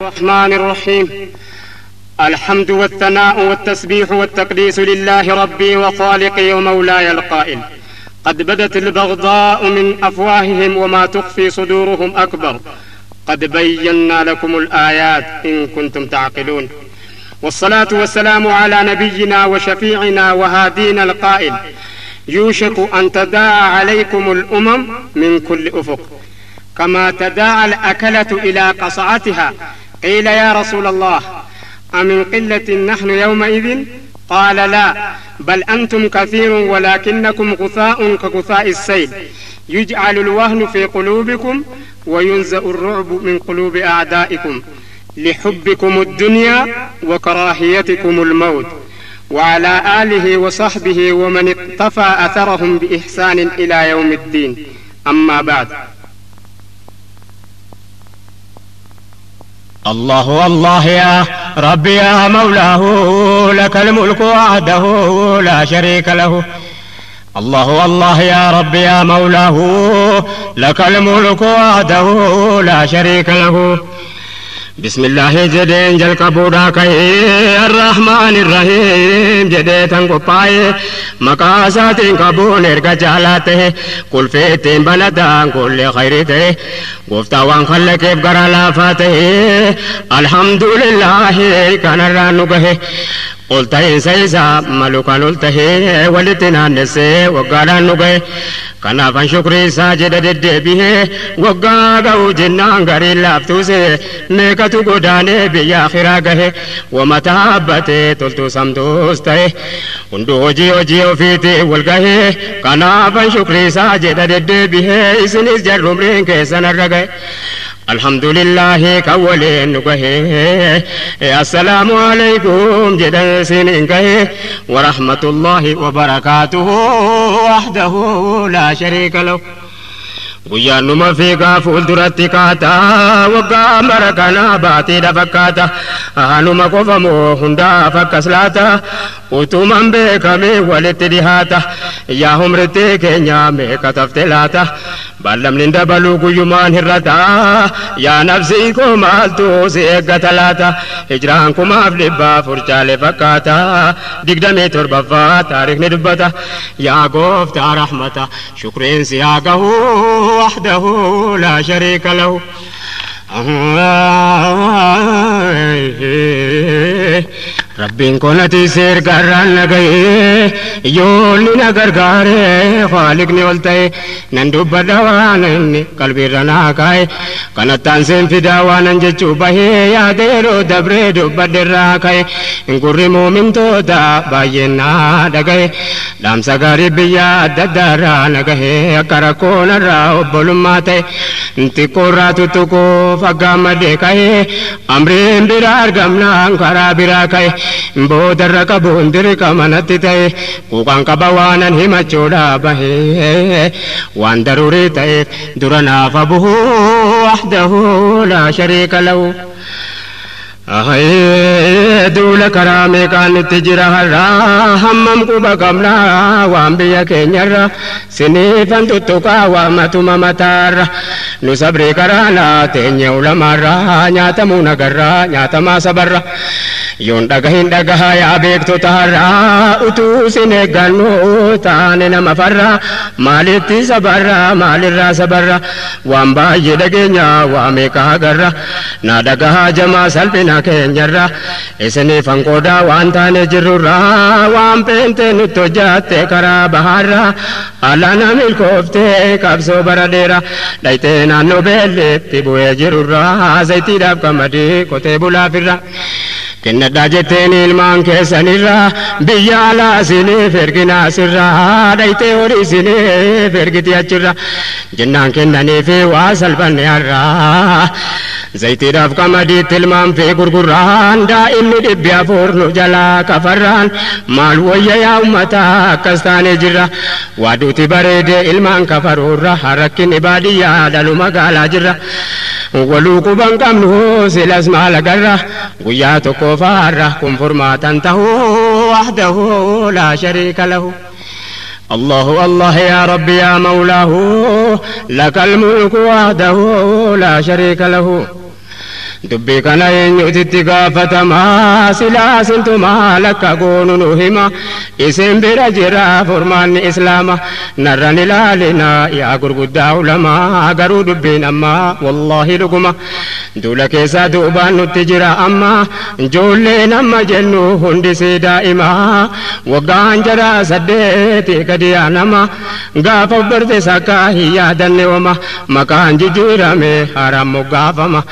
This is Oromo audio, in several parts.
الرحمن الرحيم. الحمد والثناء والتسبيح والتقديس لله ربي وخالقي ومولاي القائل: قد بدت البغضاء من أفواههم وما تخفي صدورهم أكبر، قد بينا لكم الآيات إن كنتم تعقلون. والصلاة والسلام على نبينا وشفيعنا وهادينا القائل: يوشك أن تداعى عليكم الأمم من كل أفق كما تداعى الأكلة إلى قصعتها. قيل: يا رسول الله، أمن قلة نحن يومئذ؟ قال: لا، بل أنتم كثير ولكنكم غثاء كغثاء السيل، يجعل الوهن في قلوبكم وينزأ الرعب من قلوب أعدائكم لحبكم الدنيا وكراهيتكم الموت. وعلى آله وصحبه ومن اقتفى أثرهم بإحسان إلى يوم الدين. أما بعد. الله الله يا ربي يا مولاه، لك الملك وحده لا شريك له. الله الله يا ربي يا مولاه، لك الملك وحده لا شريك له. بسم الله جدين جل كبودا كي الرحمن الرحيم جدي تنقبائي مقاسات كبون ارقى جالاته كل فيتين بلدان كل خيرته قفتا وان خلق افقر لافاته الحمد لله كان رانقه قلت سيسا ملوكا نلته ولتنا نسي وقالا نقه كنافا شكري ساجد ددبه وقاقو جنان غري لافتوسي نيكتو قداني بيا خراقه ومتابته تلتو سمتوسته وندو جيو فيتي والقه كنافا شكري ساجد ددبه اسنس جرمرين كيسان الرقه الحمد لله كولين نقه السلام عليكم جدا سنينكه ورحمة الله وبركاته وحده لا شريك له. guyyaa numa fiigaa fuulduratti kaataa waggaa mara kana baatiidha fakkaata hanuma qofamoo hundaaf akkas laata utuman beekame walitti dhihaata yaa humritti keenya meeqa tafte laata ballamni dabaluu guyyumaan hirrata yaa nafsii koo maaltu si eeggata laata hijraan kumaaf dhibbaa furchaale fakkaata 27 taariikni dubbata yaa gooftaa rahmata shukriin si haa gahu وحده لا شريك له. ربين كونتي سير قران لغي يولي نگر غاري خالقني ولتي نندو بدوانني قلبي رناكاي كانتان سين في داوانا جچو بهي يا ديرو دبري دو بدراكاي انقري مومن تودا باينا دغي دام سغاري بيا ددارا نغي اكركون راو بولماتي انتي قراتو تكو فقام ديكاي امرين برار غمنا انقرا براكاي بودر كبوندر كمانتي تاي وكان كبوانا هما چودا بهي وان ضروري تاي درنا فبه وحده لا شريك له. دول كرامي كان تجرها همم كوبا كملا وانبيا كينيرا سنيفان تتوكا وامتما متار نصبري كرانا تيني علمارا نياتا منغرا نياتا ما صبرا يون دغهين دغها يا بيكتو تارا اتو سنغانو تاننا مفرا مالتي صبرا مالرا صبرا وامبا يدغنيا واميكا غرا نادغها جما سلبنا كينيرا اسني فانقودا وانتا نجرورا وام بنتن توجات كرا بهارا الانا ملكوفتي كابسو براديرا دايتنا نوبل تيبو يجرورا زيتي داب كمدي كوتي بولا فيرا كنا داجتين المان كسنيرا بيالا سيني فرقنا سرا دايتي وري سيني فرقتي اچرا جنان كنني في واصل بنيارا زيتي داف كمدي تلمان في غرغران دائم دبيا فورنو جلا كفران مال ويا يا امتا كستاني جرا وادوتي بريد المان كفرورا حركن عباديا دلو مغالا جرا ولوكو بانكمنو سلاس مالغرا ويا توكو فارا كن فرماتا تهو وحده لا شريك له. الله الله يا ربي يا مولاه لك الملك وحده لا شريك له. dubbii kana eenyuutitti gaafatamaa silaa sintumaa lakka goonu nu hima isin bira jira furmaanni islaama narran ilaalina yaa gurguddaa ulamaa garuu dubbiin ammaa wallaahi dhuguma duula keessaa duubaan nutti jira amma ijoolleen amma jennu hundisii daa'imaa waggaan jara 8 gadi aanama gaafa barte sakkaa hin yaadanne wama maqaan jijjiirame haram moggaafama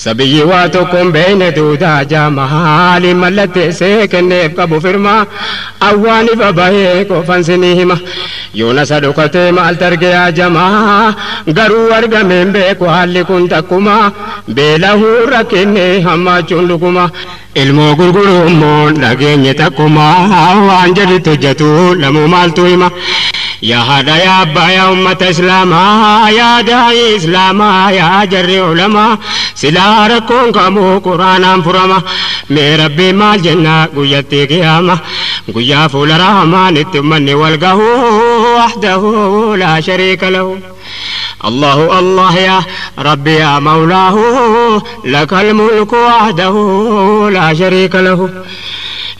sabiyyi waa tokkoon beeyne duudaa jaama haali mallatteessee kenneef qabu firmaa awwaani babahee qofan sinii hima yoona sadukatee maal targee ajamaa garuu argameen beeku haalli kun takkuma beelahuu rakkinne hammaachuun dhuguma ilmoo gurguruummoon dhageenye takkuma waan jedhitti hojjetu lamuu maaltu hima yaa haadha yaa abbaa yaa ummata islaamaa yaa daa'ii islaamaa yaa jarri ulamaa silaa rakkoon kamuu quraanaan furama mee rabbii maal jenna guyyatti qiyaama guyyaa fuula rahmaan itti ummanni wal gahu wahdahu laa shariika lahu الله الله يا ربي يا مولاه لك الملك وحده لا شريك له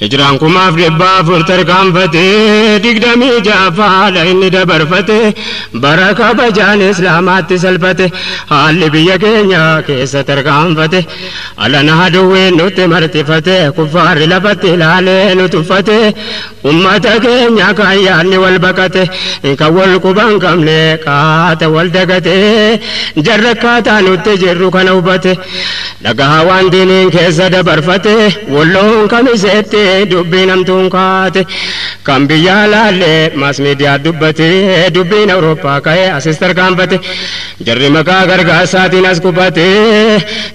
إجرانكم أفربا فرتر كامفتي دقدمي جافا لإني دبرفتي بركة بجان إسلامات سلفتي حالي بيا كينيا كيسة تركامفتي على نهدوين نتمرتفتي كفار لفتي لالي نتفتي أمتا كينيا كاياني والبكتي إنك والكبان كملي كات والدقتي جركاتا نتجرو كنوبتي لقها وان دينين كيسة دبرفتي واللون كميسيتي dubbiin amtuun kaate kan biyya laalee maas miidiyaa dubbate dubbiin awurooppaa ka'ee asis tarkaanfate jarri maqaa gargaarsaatiin as qubate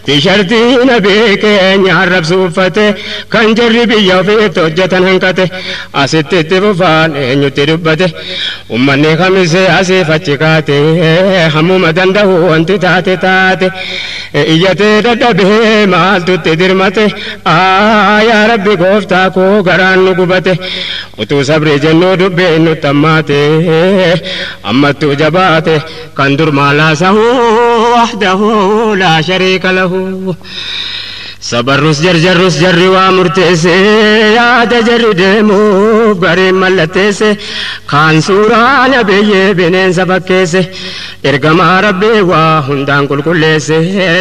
tiishartii na beekeenya arrabsu uffate kan jarri biyya ofiitti hojjetan hanqate asitti itti fufaan eenyutti dubbate ummanni kamisee asiif achi kaate hammuma danda'u wanti taate taate iyyatee dadhabee maaltutti dirmate yaa rabbi gooftaa koo garaan nu gubate utuu sabrii jennuu dubbeen nutti ammaate ammattuu jabaate kan dur maalaasahu wahdahu laa shariika lahu sabarrus jarjarrus jarri waa murteesse yaada jarri deemuuf gariin mallatteesse kaan suuraa nabiyyee bineensa fakkeesse ergamaa rabbii waa hundaan qulqulleesse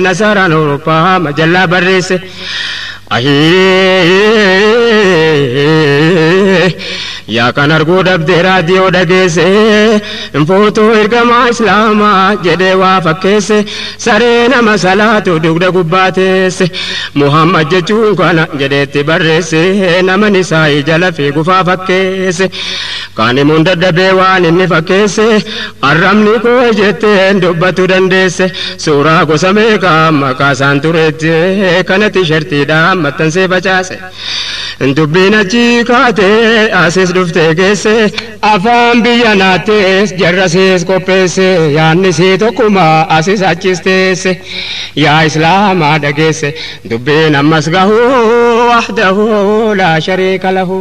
nasaraan awurooppaa majallaa barreesse yaa kan arguu dhabdee raadiyoo dhageesse footoo ergamaa islaamaa jedhee waa fakkeesse saree nama salaatu dugda gubbaateesse muhammad jechuun kana jedheetti barreesse nama nisaa'ii jala fiigufaa fakkeesse kaan himuun dadhabee waan inni fakkeesse arrabni koo jetteen dubbatu dandeesse suuraa gosa meeqaa maqaa isaan tureette kana tishertiidhaan maxxansee facaase dubbiin achii kaatee asis dhuftee geesse afaan biyya naattees jarrasees qopheesse yaannisii tokkuma asis achis teesse yaa islaamaa dhageesse dubbiin ammas gahuu wahdahu laa shariika lahu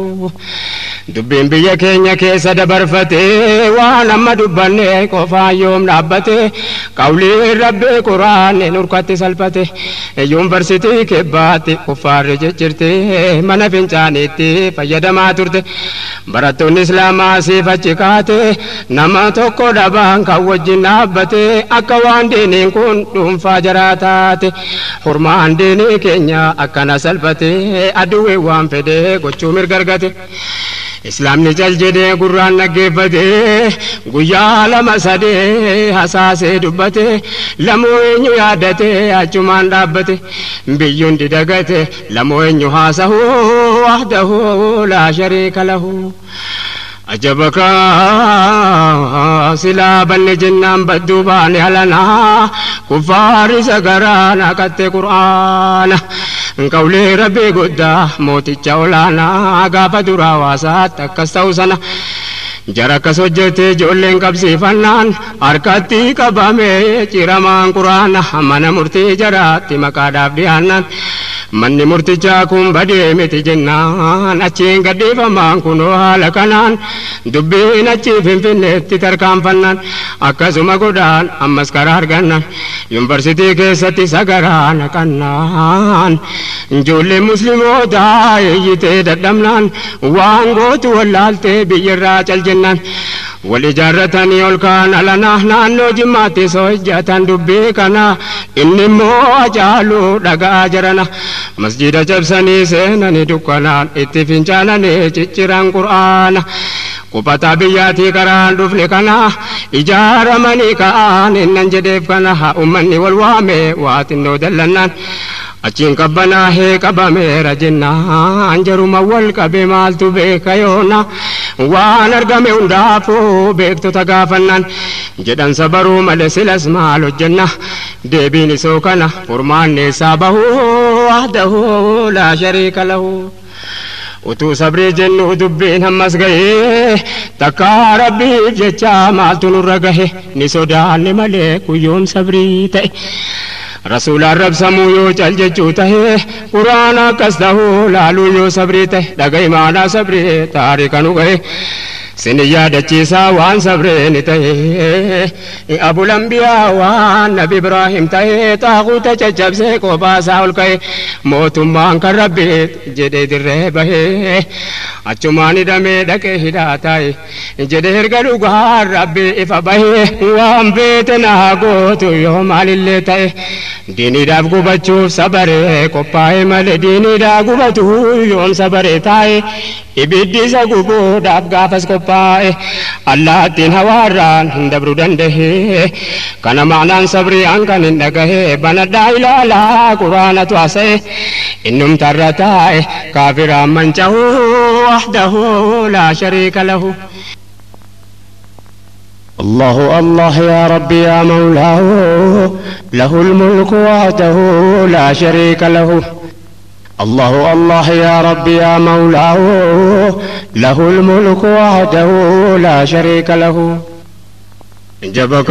dubbiin biyya keenya keessa dabarfate waan amma dubbanne qofaan yoom dhaabbate qawliin rabbii quraanni nurkatti salphate yuunivarsiitii kibbaatti kuffaarri ciccirte mana fincaaniitti fayyadamaa turte barattoonni islaamaa siif achi kaate nama tokko dhabaan kan wajjin dhaabbate akka waan diiniin kun dhuunfaa jaraa taate hurmaan diinii keenya akkana salphate aduwwi waan fedhe gochuu mirgargate islaamni cal jedhee gurraan dhaggeeffate guyyaa 2-3 hasaasee dubbate lamoo eenyu yaadate achumaan dhaabbate biyyuun didagate lamoo eenyu haasahu wahdahu laa shariika lahu أجبك سلابا لجنان بدوبان هلنا كفار سقرانا كت قرآن قولي ربي قد موت الجولانا قافة راواسات تكستوسنا جرك سجتي جولين قبسي فنان أركتي كبامي چرمان قرآن من مرتي جراتي مقاداف ديانان من مرتجاكم بديمت جنان أتشين قديفا ما نكونوا لكنان دبين أتشيفين في النت تركان فنان أكاسوما قدان أمس قرار قنان يونيفرسيتي كيستي سقران كنان جولي مسلمو داي تدمنان وانغوت والالتي بيراج الجنان والإجارتني والكان لنا نانو جماتي سوجة دبي كنا إني مو جالو دقا جرنا مسجد جبسني سينني دكنا اتفين جانني چچران قرآن قبطا بياتي كران دفني كنا إجار مني كان إنن جديف كنا أمني والوامي واتنو دلنان أچين كبنا هي كبامي رجنا أنجرو مول كبي مالتو بيكيونا وانرقمي وندافو بيكتو تقافنان جدن صبرو ملس الأسمال الجنة ديبيني سوكنا فرمان نسابه وحده لا شريك له وتو صبري جنو دبين همس گئے تکا ربی جچا مالتو نرگه نسودان ملك يوم صبري تئ رسول الرب سمو يو چل جچو ته قرآن قصده لالو يو صبري ته دگئی مانا صبري تارکنو گئے سنيا دچيسا وان صبرين ته ابو الانبياء وان نبي ابراهيم ته تاغوت چچبسه کو باساول کئ موتمان کر رب جدے در بہ اچمانی دمے دکے ہداتای جدے ہرگلو گار رب اف بہ وان بیتنا گوت يوم علل ته دینی داب کو بچو صبر کو پائے مل دینی داب کو بچو يوم صبر تائے ibiddi sa gugu dab gafas ko pae Allah tin hawaran hindabru dandehe kana ma'nan sabri ankan indagahe banada ilala qur'ana tuase innum taratae kafira manchahu wahdahu la sharika lahu الله الله يا ربي يا مولاه له الملك وحده لا شريك له الله الله يا ربي يا مولاه له الملك وحده لا شريك له جبك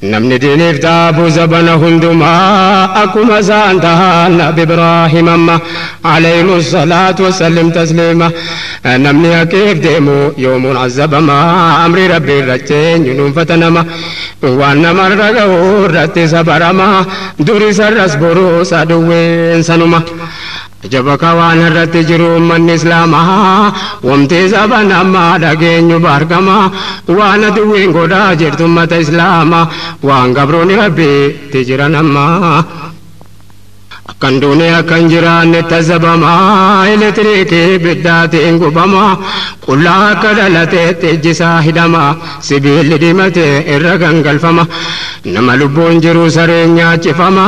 نمني ديني فتابو زبنا هندما أكما زانتها نبي إبراهيم أما عليهم الصلاة والسلام تسليما نمني أكيف ديمو يوم عذب ما أمري ربي رجين ينون فتنما وانا مرقو رتي سبرما دوري سرس برو سادوين سنما جبك وانا رتي جرو من إسلاما ومتي زبنا ما دقين يباركما وانا دوين قدا جرتم مت إسلاما وان قبروني ربي تجرنا ما akan dunia akan jiraan tazabama elektrik biddaati ingubama qullaa kadalate tejjisa hidama sibiil dimate irra gangalfama nama lubbuun jiru sareen nyaachifama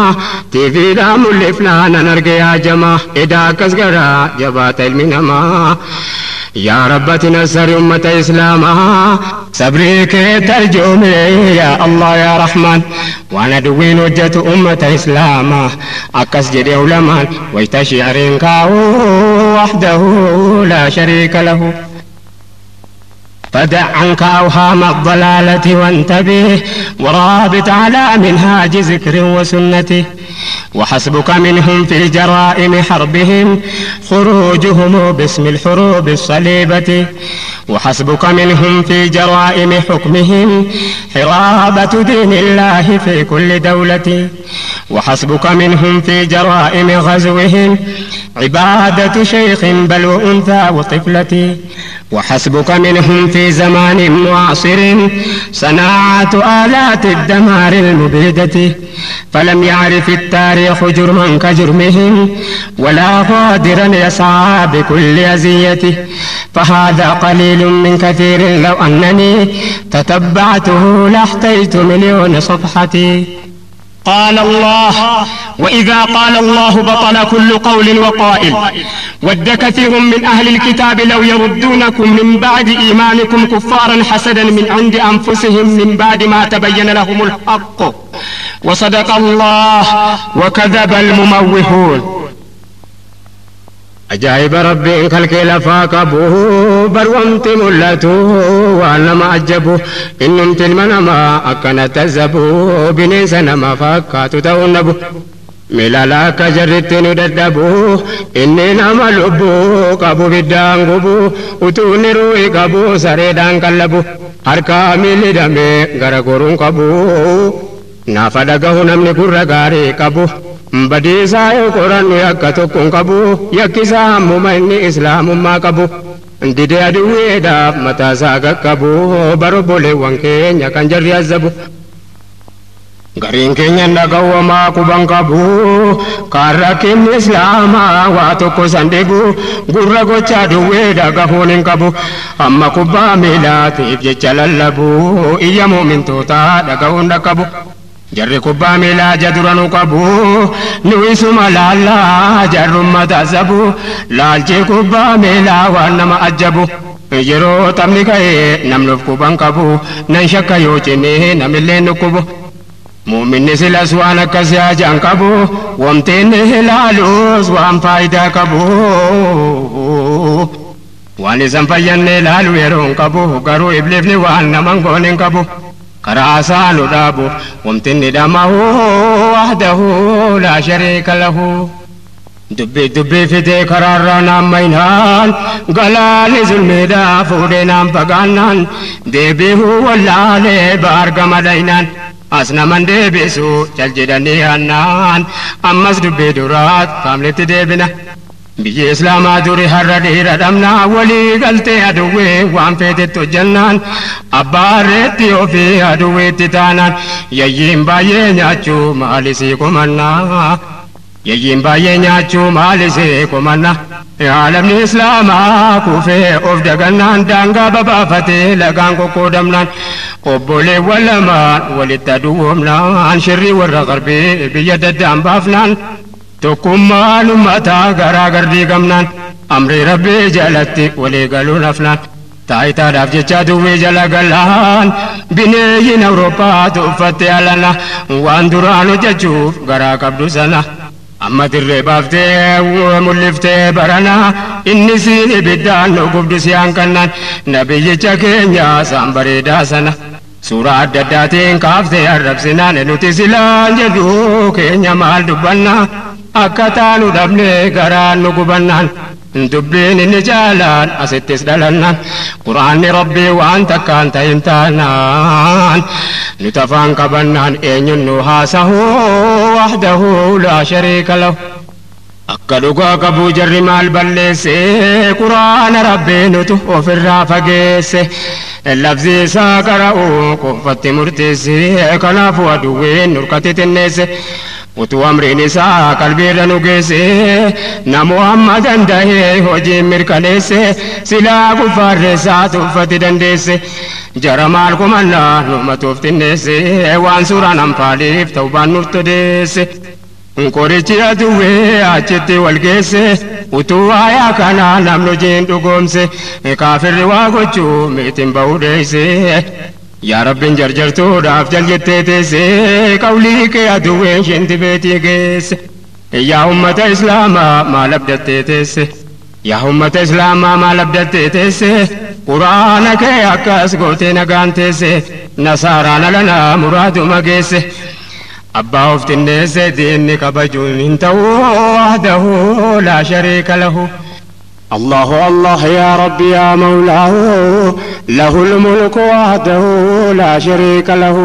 tiifiidhaa mul'ifnaan an arge yaajama edaa akkas gara jabaata ilmi namaa يا رب تنصر أمة إسلاما صبرك ترجمي يا الله يا رحمن وانا دوين وجهة أمة إسلاما أكس جدي علمان ويتشعرين كاو وحده لا شريك له فدع عنك أوهام الضلالة وانتبه ورابط على منهاج ذكر وسنته وحسبك منهم في الجرائم حربهم خروجهم باسم الحروب الصليبة وحسبك منهم في جرائم حكمهم حرابة دين الله في كل دولة وحسبك منهم في جرائم غزوهم عبادة شيخ بل وأنثى وطفلة وحسبك منهم في زمان معاصر صناعة آلات الدمار المبيدة فلم يعرف التاريخ جرما كجرمهم ولا قادرا يسعى بكل أزيته فهذا قليل من كثير لو أنني تتبعته لاحتجت مليون صفحة قال الله وإذا قال الله بطل كل قول وقائل ود كثير من أهل الكتاب لو يردونكم من بعد إيمانكم كفارا حسدا من عند أنفسهم من بعد ما تبين لهم الحق وصدق الله وكذب المموهون أجائب ربي خلق لفاك أبوه برومت ملته وأنا ما أجبه إنم تلمنما أكنا تزبو بنيسنا ما فاكات تونبو ملالا كجرت نددبو إني نما لبو قبو بدان قبو وتوني روي قبو سريدان قلبو harka miilli damee gara goruun qabu naafa dhagahu namni gurra gaarii qabu badiisaa yoo qorannu yakka tokkoon qabu yakkisaa hammuma inni islaamummaa qabu didee aduwweedhaaf mataasaa qaqqabu barobboleewwan keenya kan jarri azzabu gariin keenya dhagawwamaa quban qabu kan rakkinni islaamaa waa tokko san dhibu gurra gochaa duwwee dhagahuun hin qabu amma kubbaa miilaatiif jecha lallabu iyya mu'mintootaa dhagahuun dhaqqabu jarri kubbaa miilaa jaduranu qabu nu isuma laallaa jarrummata azabu laalchii kubbaa miilaa waan nama ajjabu yeroo taphni ka'ee namnuuf quban qabu nan shakka yoo cine namillee nukkubu mu'minni silas waan akkasii ajaan qabu wamteenni ilaaluus waan faayidaa qabu waan isan fayyanne ilaalu yeroon qabu garuu ibliifni waan naman goonin qabu karaa saanu dhaabu wamtinni dhamahu wahdahu laa shariika lahu dubbii fidee karaarraa naammaynaan galaanni zulmiidhaa fuudhee naan fagaannaan deebi'uu wallaalee baargama dhaynaan as naman deebisu cal jedhanii hannaan ammas dubbii duraat kaamletti deebina biyyi islaamaa duri har'a dhiira dhabnaa walii galtee aduwwee waan feetetti hojjannaan abbaarreetti ofii aduwweetti taanaan yayyiin baay'ee nyaachuu maalisii komannaa yayyiin baay'ee nyaachuu maalisii komannaa aalamni islaamaa kufee of dagannaan daangaa babaafatee lagaan qoqqoodamnaan obboleewwan lamaan walitti aduwwoomnaan shirrii warra qarbii biyya daddaan baafnaan tokkummaan ummataa garaa gardii gamnaan amrii rabbii jalatti walii galuun hafnaan taayitaadhaaf jecha duwwii jala galaan bineeyyiin awuroopaatu uffatte alana waan duraan hojjechuuf garaa qabdu sana amma dirree baaftee mul'iftee barana inni siin ibiddaan nu gubdu si hanqannaan nabiyyicha keenya saan bareedaa sana suuraa adda addaatiin kaaftee arrabsinaan nuti silaan jedhu keenya maal dubbannaa akka taanu dhabnee garaan nu gubannaan dubbiin inni jaalaan asittis dhalannaan quraanni rabbii waan takkaan ta'in taanaan nuti afaan qabannaan eenyun nu haasahu wahdahu laa shariika lahu akka dhugaa qabuu jarri maal balleesse quraana rabbii nutu ofirraa fageesse lafzi isaa qara'uu qofatti murteesse kanaafuu aduwwiin nurkatti xinneesse utuu amriin isaa qalbiirra nu geesse na Muhammadan dahee hojii mirkaneesse silaa kuffaarreessaa tuffatti dandeesse jara maal kumannaa numatuuf xinneesse waan suuraan anfaaliif ta'ubaan nuuf todeesse qorichi aduwwee achitti wal geesse utuu waayaa kanaa namni hojiin dhugoomse kaafirri waa gochuu miitiin ba'uu deesse yaa rabbiin jarjartuudhaaf jaljettee teesse qawlii kee aduwween shinti beetii geesse yaa ummata islaamaa maal abdattee teesse yaa ummata islaamaa maal abdattee teesse quraana kee akkas gootee nagaan teesse nasaaraan alanaa muraaduma geesse abbaa of xinneesse diinni kabajuun hin ta'u wahdahu laa shariika lahu الله الله يا ربي يا مولاه له الملك وحده لا شريك له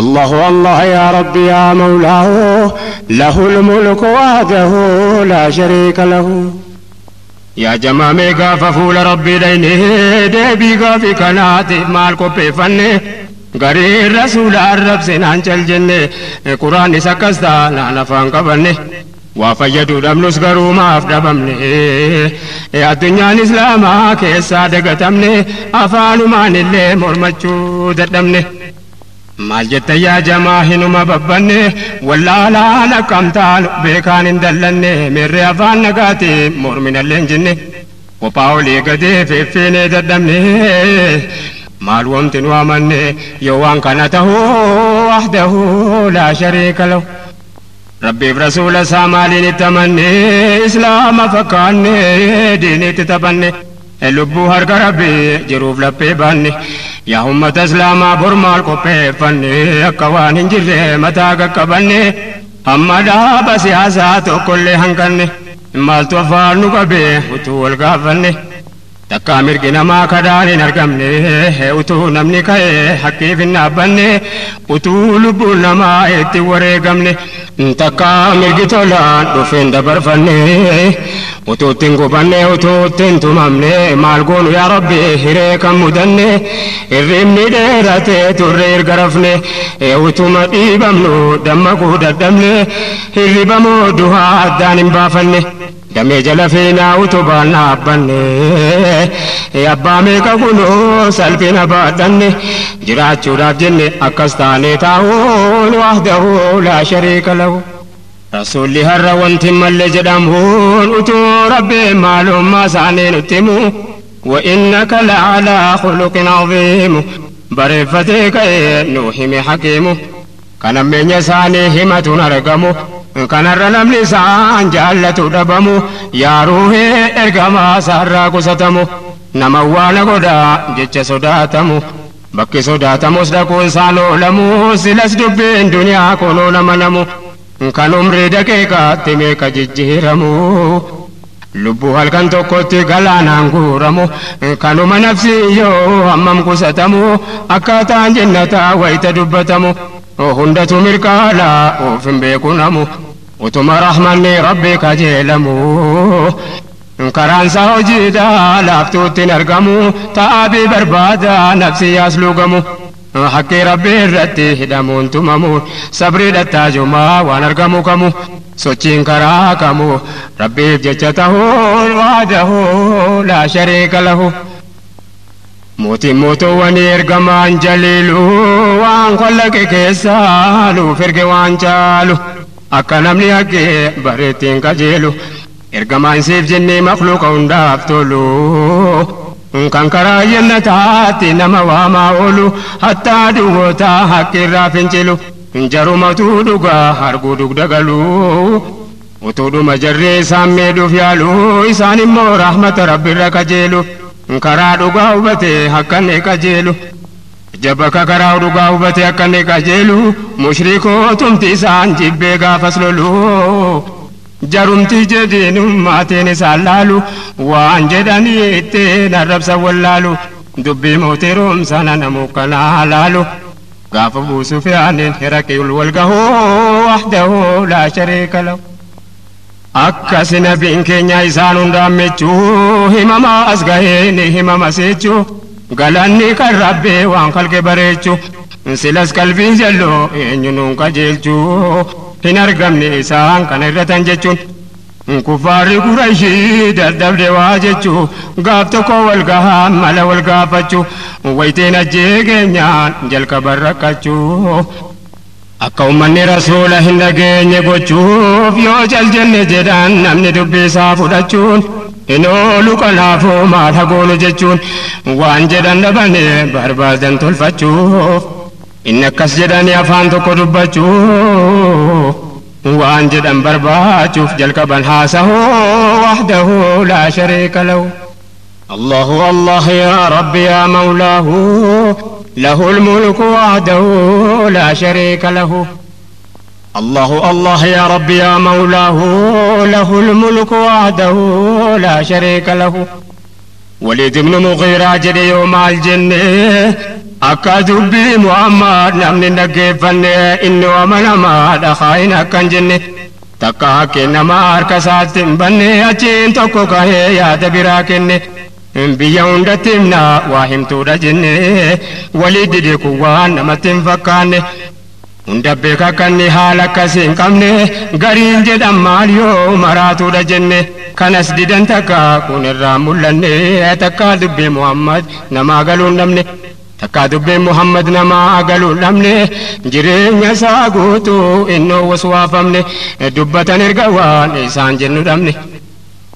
الله الله يا ربي يا مولاه له الملك وحده لا شريك له يا جماعة غاف فول ربي دينه دبي غاف كناتي مالكو بفنه غري رسول الرب سنان جنة قرآن سكستا لا فان قبنه وفيدو دمنوس غرو ما افدبمنه الدنيا الاسلام كيسا دغتمنه افانو مان اللي مرمچو ددمنه مال جت يا جماعه نما ببنه ولا لا نكمتال بكان دلنه مر افان نغاتي مرمن اللنجنه وباولي غدي فين ددمنه مال ومتن وامنه يوان كانته وحده لا شريك له ربي برسول سامالين التمني إسلام فكاني ديني تتبني اللبو هرق ربي جروف لبي باني يا أمة إسلاما برمال قبي فني أكوان انجر متاك كبني أما دابا سياسات كل هنكني مال توفار نقبي وطول قافني takka mirgi namaa kadaan hin argamne utuu namni ka'e hakkiif hin dhaabbanne utuu lubbuun namaa itti wareegamne takka mirgi tolaan dhufeen dabarfanne utuu ittiin gubanne utuu ittiin tumamne maal goonu yaa rabbi hiree kan mudanne hirribni dheeratee turre erga rafne utuma dhiibamnu dammaquu dadhabne hirribamoo duhaa addaan hin baafanne damee jala feenaa utubaan dhaabbanne abbaa meeqa kunoo salphina baadhanne jiraachuudhaaf jenne akkas taane taa'uun wahdahu laa shariika lahu rasuulli har'a wanti malle jedhamuun utuu rabbii maalummaa isaanii nutti himu wa innaka la'alaa khuluqin aziimu bareeffatee ka'ee nuu hime hakiimu kan ammeenya isaanii himatuun argamu kanarra namni isaan jaallatu dhabamu yaa ruuhee ergamaa isaarraa qusatamu nama waana godhaa jecha sodaatamu bakki sodaatamus dhaquun isaan oolamu silas dubbiin duniyaa kun oolamamu kan umrii daqiiqaatti meeqa jijjiiramu lubbuu halkan tokkotti galaanaan guuramu kanuma nafsi yoo hammam qusatamu akkaataan jannataa wayita dubbatamu hundatu mirqaalaa of hin beekunamu utuma rahmanni rabbi kajeelamu karaansa hojiidhaa laaftuutti hin argamu ta'aabii barbaada nafsi yaas luugamu haqqii rabbii irratti hidhamuun tumamuun sabrii dhattaajumaa waan argamu kamu sochiin karaa kamu rabbiif jecha tahuun waadahu laa shariika lahu mootiin mootuwwanii ergamaan jaliilu waan kollaqe keessaa nuuf erge waan caalu akka namni haqqee bareettiin qajeelu ergamaan siif jennee makluuqa hundaaf tolu kan karaa jannataatti nama waamaa oolu hattaa duwwootaa haqqirraa fincilu jarumatu dhugaa arguu dugda galu utuudhuma jarree isaan miidhuuf yaalu isaan immoo rahmata rabbirra kajeelu karaa dhugaa hubatee akkanni qajeelu jabaka karaa dhugaa hubatee akkanni qajeelu mushrikootumti isaan jibbee gaafas lolu jarumti jedhiinummaatiin isaan laalu waan jedhanii ittiin arrabsan wallaalu dubbii mootii roomsana namu kanaa laalu gaafa buusu fe'aniin hiraqiul walgahuu wahdahu laa shariika lahu akkasi nabiin keenya isaan hundaan mechuu himamaa as gaheen himama seechuu galanni kan rabbee waan kalqe bareechuu silas qalbiin jalloo eenyunuun qajeelchuu hin argamne isaan kana irratan jechuun kuffaarri Qurayshii dadhabde waa jechuu gaaf tokko wal gahaa mala wal gaafachuu wayteen ajjee keenyaan jalqaban rakkachuu akka ummanni rasuula hin dhageenye gochuuf yoo cal jenne jedhan namni dubbisaa fudhachuun hin oolu kanaafuu maal hagoonu jechuun waan jedhan dhabane barbaadan tolfachuuf inni akkas jedhanii afaan tokko dubbachuuf waan jedhan barbaachuuf jalqaban haasahuu wahdahu laa shariika lahu الله الله يا رب يا مولاه له الملك وحده لا شريك له الله الله يا رب يا مولاه له الملك وحده لا شريك له وليد بن مغيرة جد يوم الجنة أكادوا بمحمد نمن نقفن إنه ومن ما دخائن أكن جنة تكاك نما أركسات بني أجين تكوك يا دبراكن biyya hundatti himna waa himtuudha jenne walii dide kuwwaan namatti hin fakkaanne hunda beeka kanni haala akkasii hin qabne gariin jedhan maal yoo maraatuudha jenne kanas didan takka kun irraa mul'anne takka dubbii Muhammad namaa galuu hin dhabne takka dubbii Muhammad namaa galuu hin dhabne jireenya isaa guutuu innoo waswaafamne dubbatan erga waan isaan jennu dhabne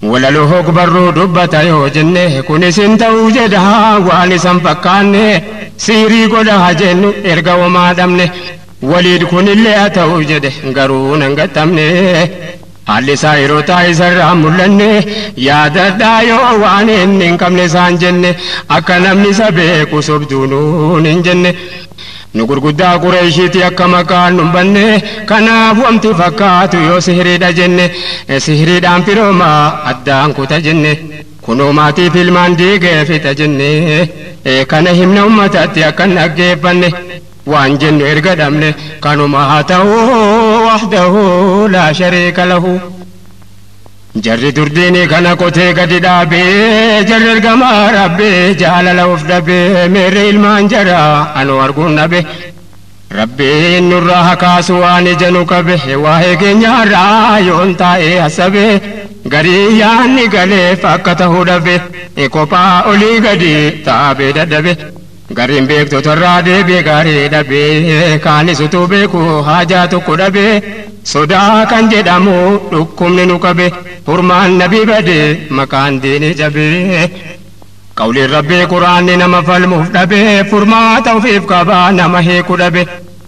ولله أكبر دبتا يوجنه كن سنتو جدها وانسان فكانه سيري قدها جن إرقا وما دمنه وليد كن اللي أتوجده قرون انقتمني حالي سايرو تايسر ملني يا دايو وانين انكم لسان جنة أكا نمني سبيكو سبدونون انجنة نقول قدا قريشيتي أكا مكان نبني كناف وامتي فكاتو يو سهري دا جنة سهري دام فيروما أدام كتا جنة كنو ماتي في المانديق في تجنة كان همنا أمتاتي أكا نقفني وان جن إرقدمني كانوا مهاته وحده لا شريك له جر درديني كان قوتي قد دابي جر القمى ربي جعل له فدبي ميري المانجرة أنوار قلنا به ربي النراها كاسواني جنوك به واهيك نيارا يونتاي حسبه غرياني غلي فاكته دبه إكوبا أولي غدي تابي دبه غريم بيك تترادي بيغاري دبي كاني ستو بيكو حاجاتو كدبي صدا كان جدامو لكم ننكبه فرمان نبي بدي مكان ديني جبي قول ربي قرآن نما فالمفدبه فرما توفيف كبا نما هيكو دبي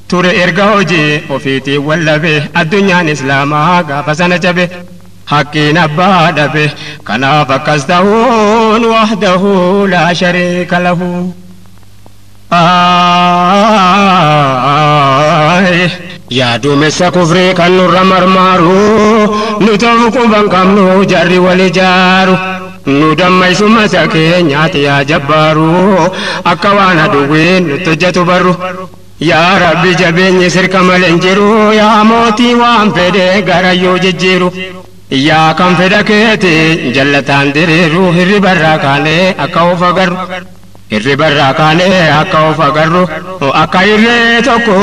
تور إرغوجي وفيتي واللبه الدنيا إسلاما غافسنا جبه حقي نبا دبه كنا فكستهون وحده لا شريك له يا دومس كفري كان نور مرمارو نتوكو بنكمنو جري ولجارو ندم يسمى سكين ياتي يا جبارو أكوانا دوين نتجتو برو يا ربي جبين يسر كمال انجرو يا موتي وام فدي غرايو ججيرو يا كم فدكيتي جلتان دريرو هري براكاني أكاو فقر irribarraa kaanee akka of agarru akka irree tokko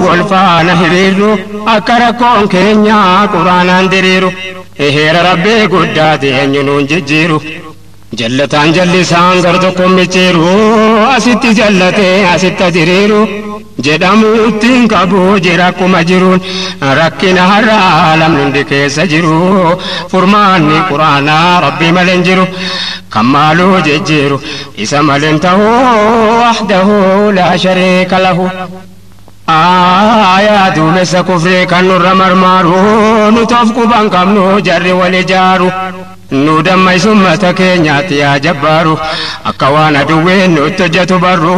wal faana hiriirru akka rakkoon keenya quraanaan diriiru heera rabbii guddaati eenyu nuun jijjiiru jallataan jallisaan gar tokko micciiru asitti jallatee asitti diriiru jedhamu ittiin qabu jira akkuma jiruun rakkina har'aa lamni hundi keessa jiru furmaanni quraanaa rabbii malee hin jiru كمالو ججيرو إسم لنته وحده لا شريك له آيات مس كفري كنور مرمارو نتوفق بانكم نجر ولجارو ندم يسمى كينيات يا جبارو أكوانا دوين نتجت برو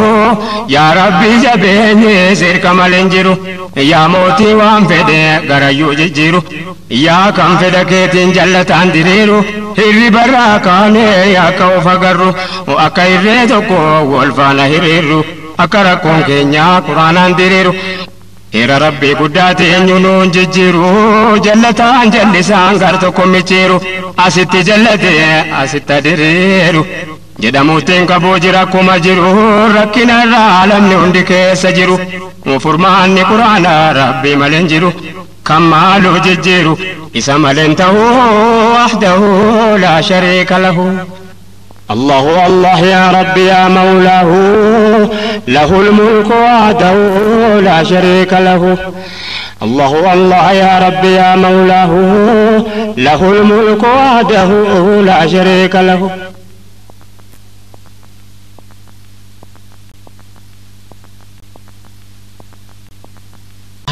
يا ربي جبيني سير كمالنجرو يا موتي وان فدي غرايو ججيرو يا كم فدكيتين جلتان ديريرو هيري براكاني يا كوف غرو وأكايري توكو والفانا هيريرو أكراكون كينيا قرانان ديريرو هيرا ربي قداتي نون ججيرو جلتان جلسان غرتكم ميچيرو أسيت جلتي أسيت ديريرو jedhamuutiin qabuu jira akkuma jiru rakkina irraa lamni hundi keessa jiru furmaanni quraana rabbii malee hin jiru kan maaluu jijjiiru isa malee hin ta'u wahdahu laa shariika lahu الله الله يا ربي يا مولاه له الملك وحده لا شريك له الله الله يا ربي يا مولاه له الملك وحده لا شريك له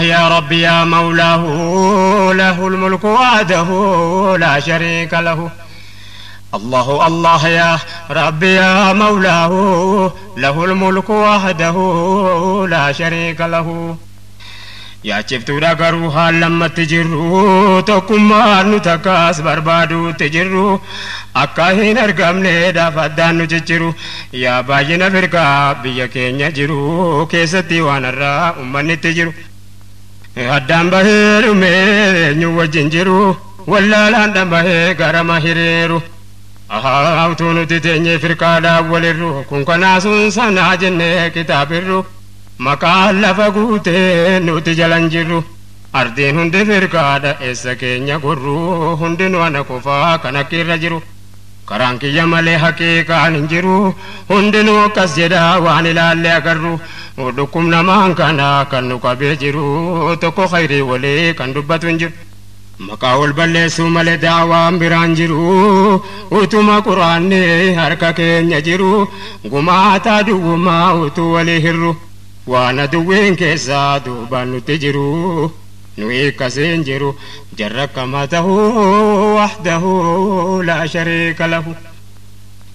يا ربي يا مولاه له الملك وحده لا شريك له الله الله يا ربي يا مولاه له الملك وحده لا شريك له يا شفتو دغروها لما تجرو تكما نتكاس بربادو تجرو أكاهين أرقمني دافدان نججرو يا باجنا فرقا بيا كينيا جرو كيستي وانا أمني تجرو هدام بهيرو مينيو وجنجرو ولا لاندام بهي غرما هيريرو أهاوتونو تتني فرقا داوليرو كنكنا سنسانا جنة كتابيرو مكان لفقوتي نوتي جلنجرو أردين هندي فرقا إسا كينيا قرو هندين وانا كفا كنكي رجرو كرانكي يمالي حقيقة ننجرو هندين وكس جدا واني لالي أقرو ودكم نمان كانا كنو كبيجرو تكو خيري ولي كان دبت ونجر مكاول بلسو مالي دعوام برانجرو وتما قراني هركا كينيا جرو قماتا دوما وتو ولي هرو وانا دوين كيسا دوبان تجرو نوي كسنجرو جرك ماته وحده لا شريك له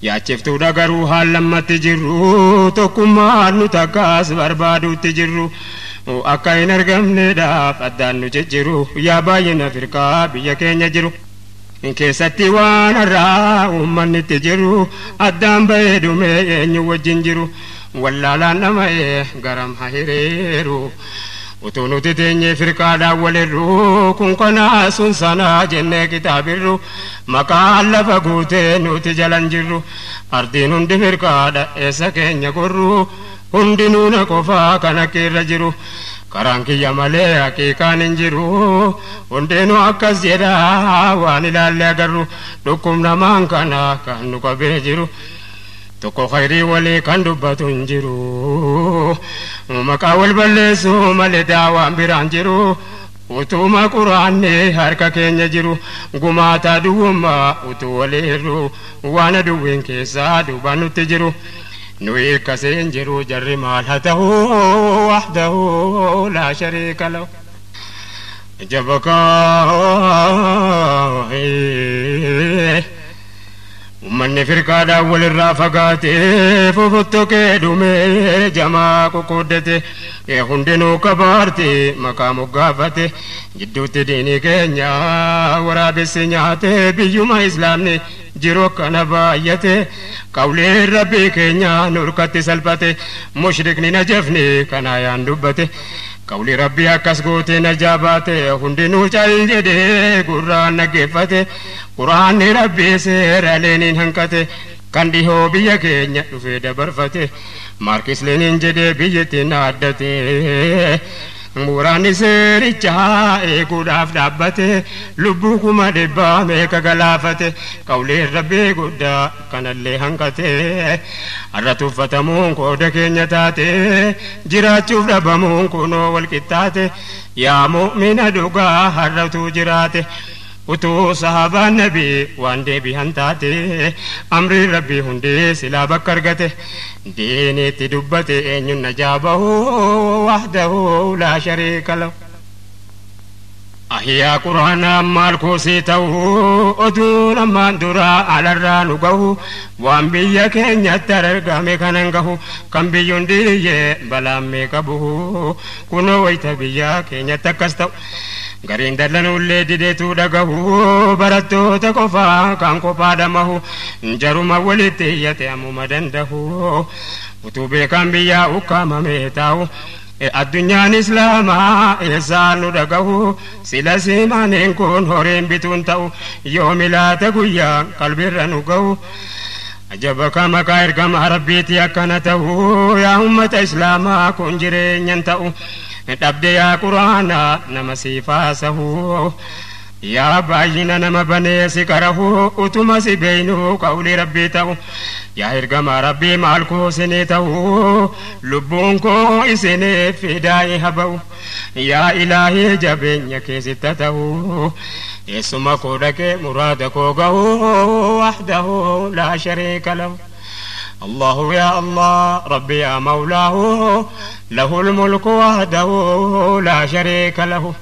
يا شفتو دغرو حال لما تجرو تكما نتكاس بربادو تجرو وأكاين أرقمني داف أدان نججرو يا باينا فرقا بيا كين يجرو إن كيستي وانا را ومن تجرو أدان بيدو مين وجنجرو ولا لا نما غرام هيريرو وتونو تتني فرقا دا ولرو كن كنا سنسانا جنة كتابرو مكان لفقوتي نوتي جلنجرو أردين هندي فرقا دا إسا كين يقرو hundinuu na qofaa kana keerra jiru karaan kiyya malee haqiiqaan hin jiru hundinuu akkas jedha waan ilaalle agarru dhukkum namaan kana kan nu qabee jiru tokko khayrii walii kan dubbatu hin jiru maqaa wal balleessu malee daawaan biraan jiru utuma quraanni harka keenya jiru gumaataa duwwummaa utuu waliirru waan aduwwiin keessaa duubaan nutti jiru نوي كسنجرو جر مالته وحده لا شريك له جبك ومن فرقا داول الرافقات ففتك دومي جما قدته هندنو كبارتي مقام قافته جدوت ديني كينيا وراب سنيات بيوم اسلامني جروك نبايته قولي ربي كينيا نوركت سلبته مشركني نجفني كنا يندبته قولي ربي أكس قوتي نجاباته هندنو جل جده قرآن نقفته قرآن ربي سير لينين هنكته كان دي هو بيا كينيا نفيد برفته ماركس لينين جده بيتي نادته موراني سيريچا ايقوداف دابته لبوكما دبا ميكا غلافته قولي ربي قدا كان اللي هنكته الرتو فتمون قودا كينيا تاته جراتشوف ربمون كونو والكتاته يا مؤمن دوغا الرتو جراته وتو صحابة النبي واندي بيهنتاته أمر ربي هندي سلا بكرغته ديني تدبته إن نجابه وحده لا شريك له أحيا قرآن مالكو سيته أدون من درا على الرانقه وان بيا كينيا ترقامي كننقه كم بيوندي بلامي كبه كنو ويت بيا كينيا تكستو غرين دلنو اللي ديتو دغهو براتو تكفا كان كوبا دمه جرما ولتي يتيمو مدنده وتوبي كان بيا وكما ميتاو الدنيا الإسلاما إنسان دغهو سلا سيمان كون هورين بتون تاو يوم لا تغيا قلبي رنغو أجبك مكاير كما ربيتي أكنته يا أمة إسلاما كون جرين ينتاو تبدي يا قرآن نمسي فاسه يا باينا نما بني سكره أتمسي بينه قول ربي تاو يا إرقم ربي مالكو سنيته لبونكو إسني فداي هبو يا إلهي جبين يكيستته يسمى كودك مرادكو قهو وحده لا شريك له الله يا الله ربي يا مولاه له الملك وحده لا شريك له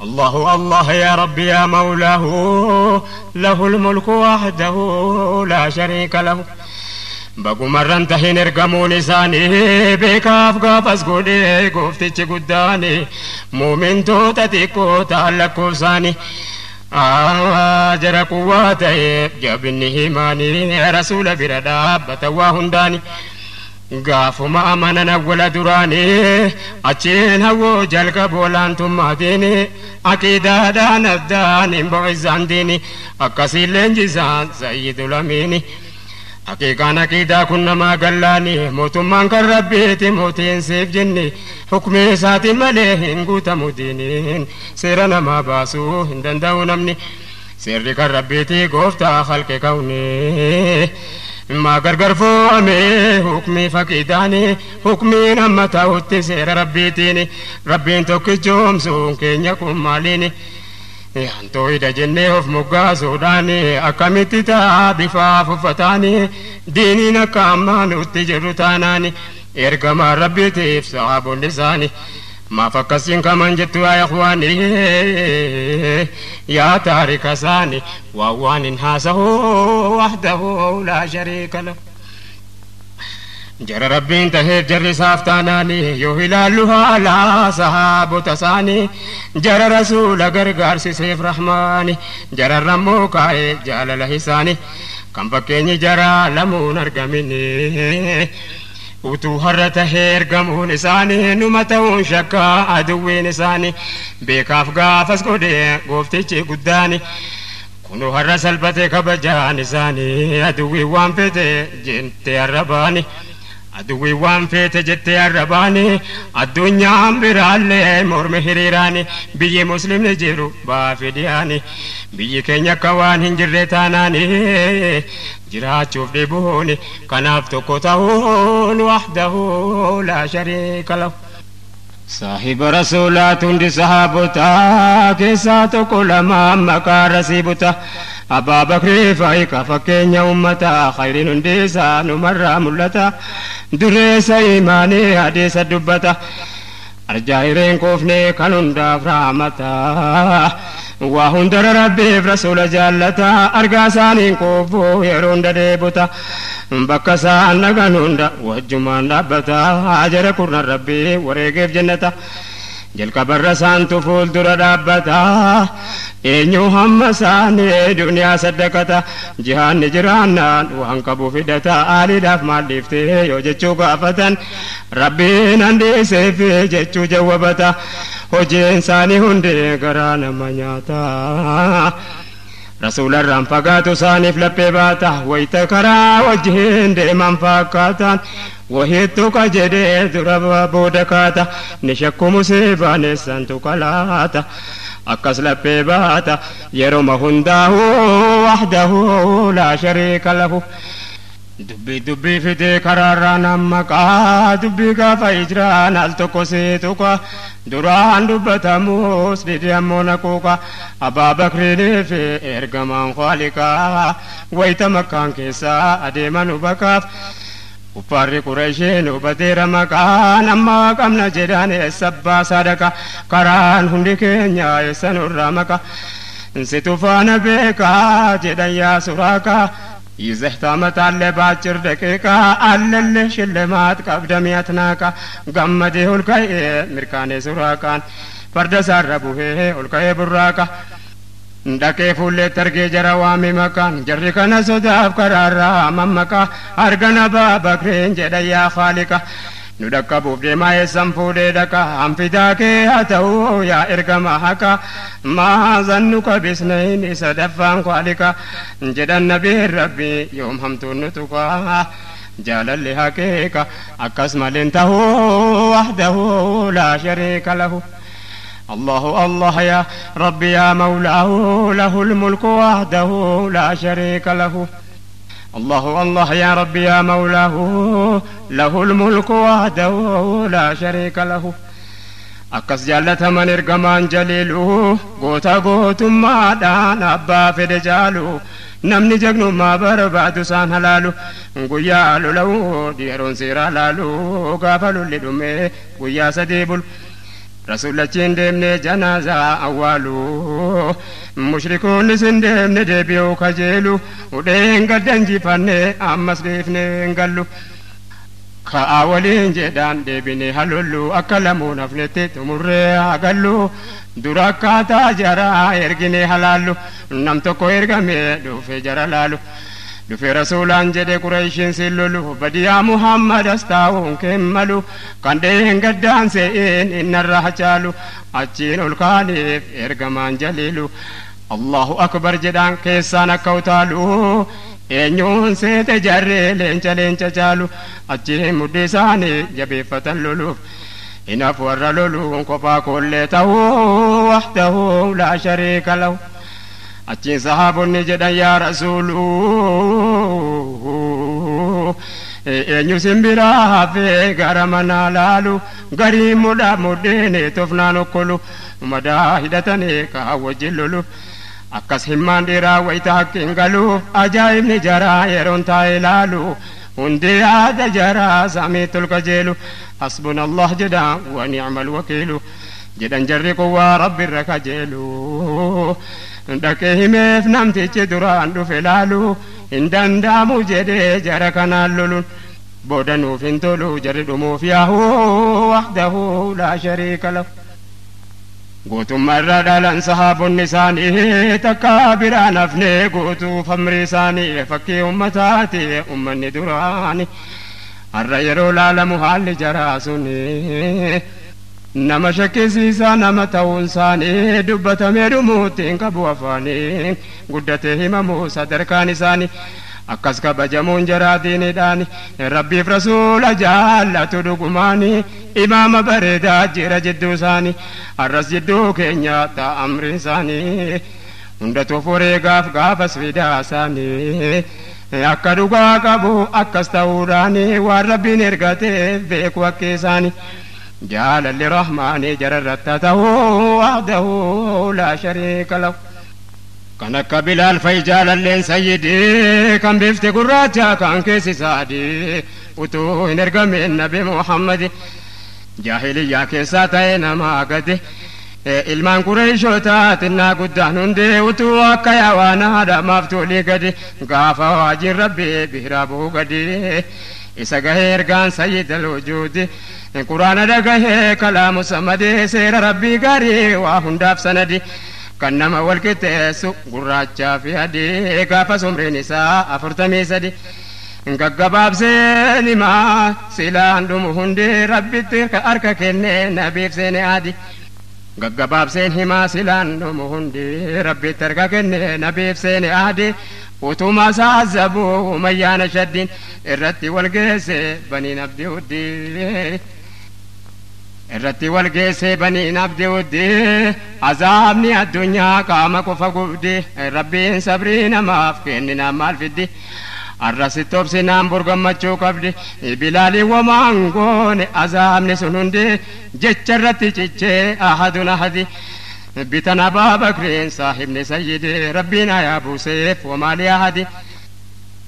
الله الله يا ربي يا مولاه له الملك وحده لا شريك له بقو مرن تهين ارقمو لساني بكاف قافز قولي قفتش قداني مؤمن توتتكو تعلقو ساني جرى قواتي جابني هيماني رسول بردا بتوا هنداني غافو ما امانا ولا دراني اچين هو جلك بولان تماديني اكيدا دان دان بوزان ديني اكاسيلن جيسان سيد الاميني حقيقانا كيدا كنا ما قلاني موتمان كربيتي موتين سيف جني حكمي ساتي مليهن قوتا مدينين سيرنا ما باسو هندن داو نمني سيري كربيتي قفتا خلق كوني ما غرغر فوامي حكمي فكيداني حكمي نما تاوتي سير ربيتيني ربين توكي جوم سون كينيكم ماليني Yanto ida jenne of muga sodani akamiti ta bifa fufatani dini na kama nuti jerutanani إركما ربي تيف صحاب اللساني ما فكسين كمان جتوا يا إخواني يا تارك ساني وأوان هاسه وحده لا شريك له جرى ربي انتهيت جرى سافتاناني يو هلالها لا صحاب تساني جرى رسول غرغار سيف رحماني جرى رمو كاي جال لحساني كم بكيني جرى لمون ارقمني utuu har'a tahee ergamuun isaanii numa ta'uun shakkaa aduwwiin isaanii beekaaf gaafas godhee gooftichi guddaani kunoo har'a salphate kabajaan isaanii aduwwii waan fete jettee arrabaani aduwwii waan fete jettee arrabaani addunyaan biraallee morme hiriiraani biyyi muslimni jiru baafidhiyaani biyyi keenya akka waan hin jirre taanaani jiraachuuf dhibuuni kanaaf tokko ta'uun wahdahu laa shariika lahu صاحب رسولات هند صحابتا كيسا تقول ما مكار سيبتا أبا بكر فايك فكين أمتا خير هندسا نمر ملتا دريس إيماني حديث دبتا أرجائرين كوفني كانون داف رحمتا وهندر ربي برسول جالتا أرقاسانين كوفو يرون ديبتا بكسان نغنوندا وجمان دبتا هاجر كورن ربي وريقف جنتا جلك برسان تفول در دبتا إنيو هم ساني دنيا صدقتا جهان نجرانا وهنكبو فدتا آلي داف ماليفتي يوجتشو قافتن ربي نندي سيفي جتشو جوابتا هجي إنساني هندي قرانا منياتا رسول الرام فقاتو سانيف لبيباتا ويتكرا وجهين ديمان فاكاتا وهيتو كجدي دربا بودكاتا نشكو مصيبا نسانتو كلاتا أكس لبيباتا يروم هنده وحده لا شريك له دبي دبي فيدي كرارانا مكا دبي كافا إجران التوكو سيتوكا دران دبتا موس دي أمونا كوكا أبا بكريني في إرقمان خالقا ويتا مكان كيسا أديما نبكاف وفاري قريشين وبدير مكان أما كمنا جدان سبا صدقا كران هندي كينيا يسنو رامكا ستوفان بيكا جدا يا سراكا يزحتامت على باكر دقيقة على اللي شلمات قبدمياتناكا قمده الكي مركان سراكان فرد سربوه الكي براكا دكي فولي تركي جروامي مكان جركنا صداف قرارا ممكا أرغنا بابكرين جدا يا خالقا ندكا بوفدي ما يسنفودي دكا هم فداكي هاتو يا إرقما حكا ما ظنك بسنين سدفان خالقا جدا نبي ربي يوم همتو نتوكا جالا لحقيقا أكس مالنته وحده لا شريك له الله الله يا ربي يا مولاه له الملك وحده لا شريك له الله الله يا ربي يا مولاه له الملك وحده لا شريك له أكس جالة من إرقمان جليلو قوتا قوت ما دان أبا في رجالو نمني جغنو ما برباد سان هلالو قيالو لو ديرون سيرا لالو قافلو لدمي قيا سديبل رسول الله دمني جنازة أولو مشركون سندمني دبيو كجيلو ودين قدن جيفاني أمس ديفني نقلو كأولين جدان دبني هلولو أكلمو نفنتي تمري أقلو دراكاتا جرا يرقني هلالو نمتكو يرقمي دو في جرا لالو دفي رسولان جدي قريشين سلولو بديا محمد استاون كملو كان دين قدان سيئين إن الرحجالو أجين الكانيف إرقمان جليلو الله أكبر جدان كيسانا كوتالو إنيون سيت جري لينجا لينجا جالو أجين مدساني جبي فتن لولو إن أفور لولو كفا كل تهو وحده لا شريك له أتين صحاب النجدة يا رسول إنيو سمبرا في غرمنا لالو غري مدا مديني تفنانو كلو مدا هدتني كاوجللو أكس همان ديرا ويتا كنغلو أجايب نجرا يرون تايلالو هندي هذا جرى سميت الكجيل حسبنا الله جدا ونعم الوكيل جدا جرقوا رب الركجيل دكهم نمتي دران دفلالو إن دندامو جدي جركنا اللولون بودنو فينتولو جردمو فيه وحده لا شريك له قوتو مرة دالان صحاب النساني تكابرا نفني قوتو فمرساني فكي أمتاتي أمني دراني الرئيرو لالمو حال جراسوني نما شكسيسا نما تونساني دبت ميرو موتين كبو أفاني قدته هممو صدركاني ساني akkas kabajamuun jaraa diiniidhaani rabbiif rasuula jaallatu dhugumaani imaama bareedaa jira jidduu isaanii har'as jidduu keenya ta'a amri isaanii hundatu furee gaafas fidaa isaanii akka dhugaa qabu akkas ta'uudhaani waan rabbiin ergateef beeku akka isaanii jaalalli rahmaanii jararratta ta'uu wahdahu laa shariika lahu كان كبلال فيجال اللين سيدي كان بيفتي قراجا كان كيسي سادي وتو نرقى من النبي محمد جاهلية كيساتين ما قد ilmaan qurayshootaatinaa guddaan hundee utuu akka yaawaana haadha maaftolii gadi gaafa waajin rabbii biraa bu'u gadi isa gahee ergaan sayyidal wujuudi quraana dhagahee kalaamu samadee seera rabbii gaarii waa hundaaf sanadi kan nama wal qixxeessu gurraachaa fi adii gaafa umriin isaa 43 gaggabaabseen himaa silaan dhumu hundee rabbitti harka kennee nabiif seene adi gaggabaabseen himaa silaan dhumu hundee rabbitti harka kennee nabiif seene adi utuma saazabu mayyaana shaddin irratti wal geesse baniin abdii uddii irratti wal geesse baniin abdii uddii azaabni addunyaa qaama qofa gubdi rabbiin sabrii namaaf kennina maal fiddi arrasitti obsinaan burgammachuu qabdi bilaaliin wamaan goone azaabni sun hundi jecha irratti cichee ahadun ahadi bitan abaa bakriin saahibni sayyidi rabbiin ayaa buuseef wamaalii ahadi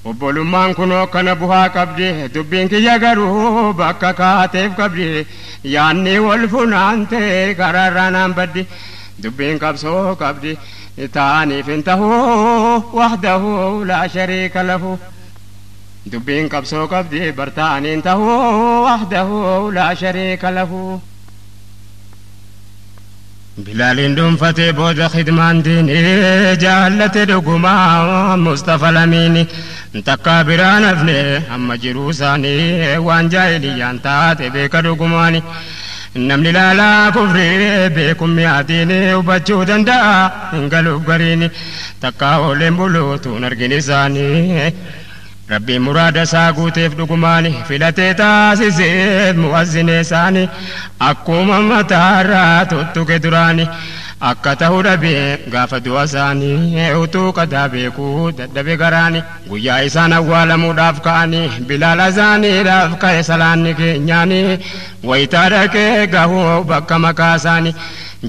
obbolummaan kunoo kana buhaa qabdi dubbiin kiyya garuu bakka kaateef qabdi yaanni wal funaante karaarraa naan baddi dubbiin qabsoo qabdi taaniif hin tahuu wahdahu laa shariika lahu dubbiin qabsoo qabdi bartaaniin tahuu wahdahu laa shariika lahu bilaaliin dhuunfatee booda khidmaan diinii jaallate dhugumaa mustafa lamiini takkaa biraan hafne amma jiruu isaanii waan jaahiliyyaan taate beeka dhugumaani namni laalaa kufree beekummi adiini hubachuu danda'a hin galuuf gariini takkaa ooleen buluutuun argin isaanii rabbiin muraada isaa guuteef dhugumaani filatee taasiseef mu'azzine isaanii akkuma mataarraa tuttuqe duraani akka ta'uu dhabee gaafa du'a isaanii utuu qadaa beekuu dadhabe garaani guyyaa isaan awwaalamuudhaaf ka'anii bilaal azaaniidhaaf ka'e salaanni keenyaanii wayitaa dhaqee gahuu bakka maqaa isaanii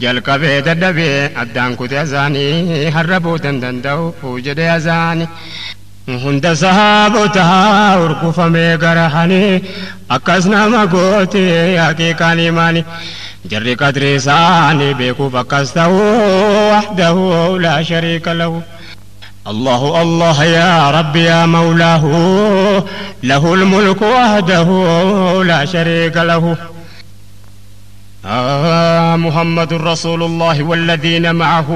jalqabee dadhabee addaan kute azaanii har'a buutan danda'u jedhee azaanii hunda sahaabota urkufamee garahanii akkas nama goote haqiiqaan imaani jarri qadri isaanii beekuuf akkas ta'uu wahdahu laa shariika lahu الله الله يا رب يا مولاه له الملك وحده لا شريك له محمد رسول الله والذين معه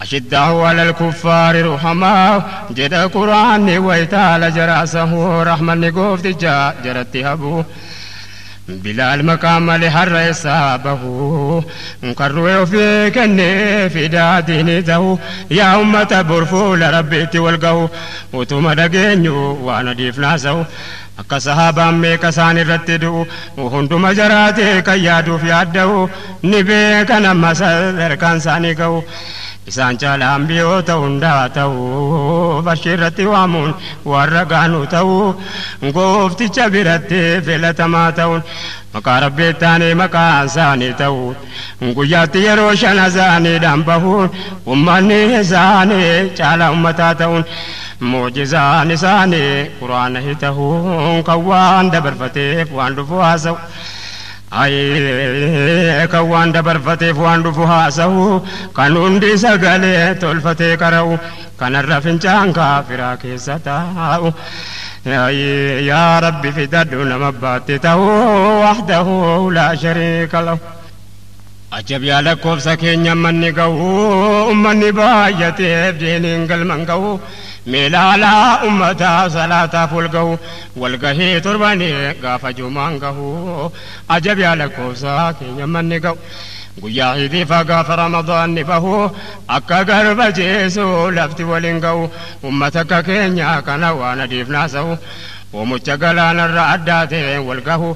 أشداء على الكفار رحماء جد قرآن ويتال جراسه رحمة نقوف تجا جرت هبو بلال مقام لحر إصابه نقروا فيك في دادين ذو يا أمة برفول ربيتي والقو وتم دقينيو وانا ديف ناسو akka sahaabaan meeqa isaan irratti du'u hunduu majaraatee kan yaaduuf yaadda'u ni beekan amma sadarkaan isaanii ga'u isaan caalaa ambiyoota hundaa ta'u farshii irratti waamuun warra gaanuu ta'u goofticha biratti filatamaa ta'uun maqaa rabbii taanee maqaa isaanii ta'u guyyaatti yeroo 5 isaaniidhaan bahuun ummanni isaanii caalaa ummataa ta'uun معجزان إساني قرآن هتهون كوان دبر فتيف وان دفواسو أي كوان دبر فتيف وان دفواسو كانون دي سغالي تولفتي كرو كان الرفن جانكا فراكي ستاو يا ربي في دادنا مباتته وحده لا شريك له أجب يا لكوف سكين يمني قو أمني بايتي بدين قلمن قو ميلالا أمتا صلاة فلقو والقهي ترباني قاف جمان قو أجب يا لكوف سكين يمني قو قيا عيدي فقاف رمضان نفهو أكا قرب جيسو لفتي ولنقو أمتك كينيا كان وانا ديف ناسو ومتقلان الرعدات والقهو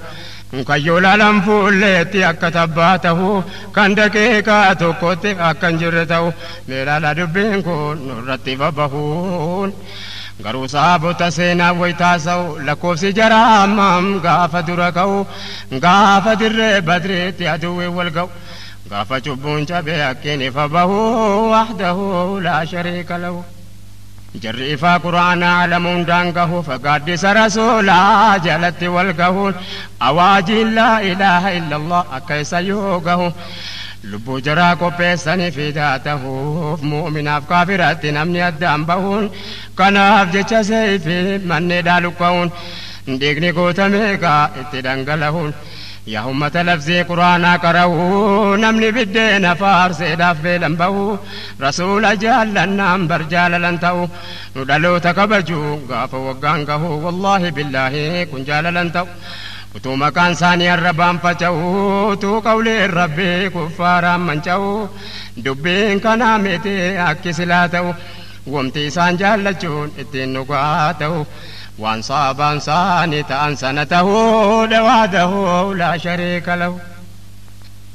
كيولا لنفوليتي أكا تباته كان دكيكا تكوتي أكا نجرتو ميلالا دبينكو نرتي فبهون غرو صابو تسينا ويتاسو لكوفسي جرامم غافة دركو غافة در بدريتي أدوي والقو غافة جبون جبي أكيني فبهو وحده لا شريك له جرئفا قرآن علمون دانقه فقدس رسولا جلت والقهون أواجي لا إله إلا الله أكيس يوقه لبو جراكو بيساني في ذاته مؤمن أفكافرات نمني الدام بهون كان أفجج سيفي من ندالو كون ديقني قوتا ميقا اتدنقلهون يا أمة لفظي قرآن كرهو نمني بالدين فارسي دافي لنبو رسول جال النام برجال لنتو ندلو تكبجو غاف وقانقه والله بالله كن جال لنتو وتو مكان ثاني الربان فتو تو قولي الربي كفارا منشو دبين كنامتي أكي سلاتو ومتي سان جالجون اتين نقاتو وان صابان ساني تان سنته لوحده لا شريك له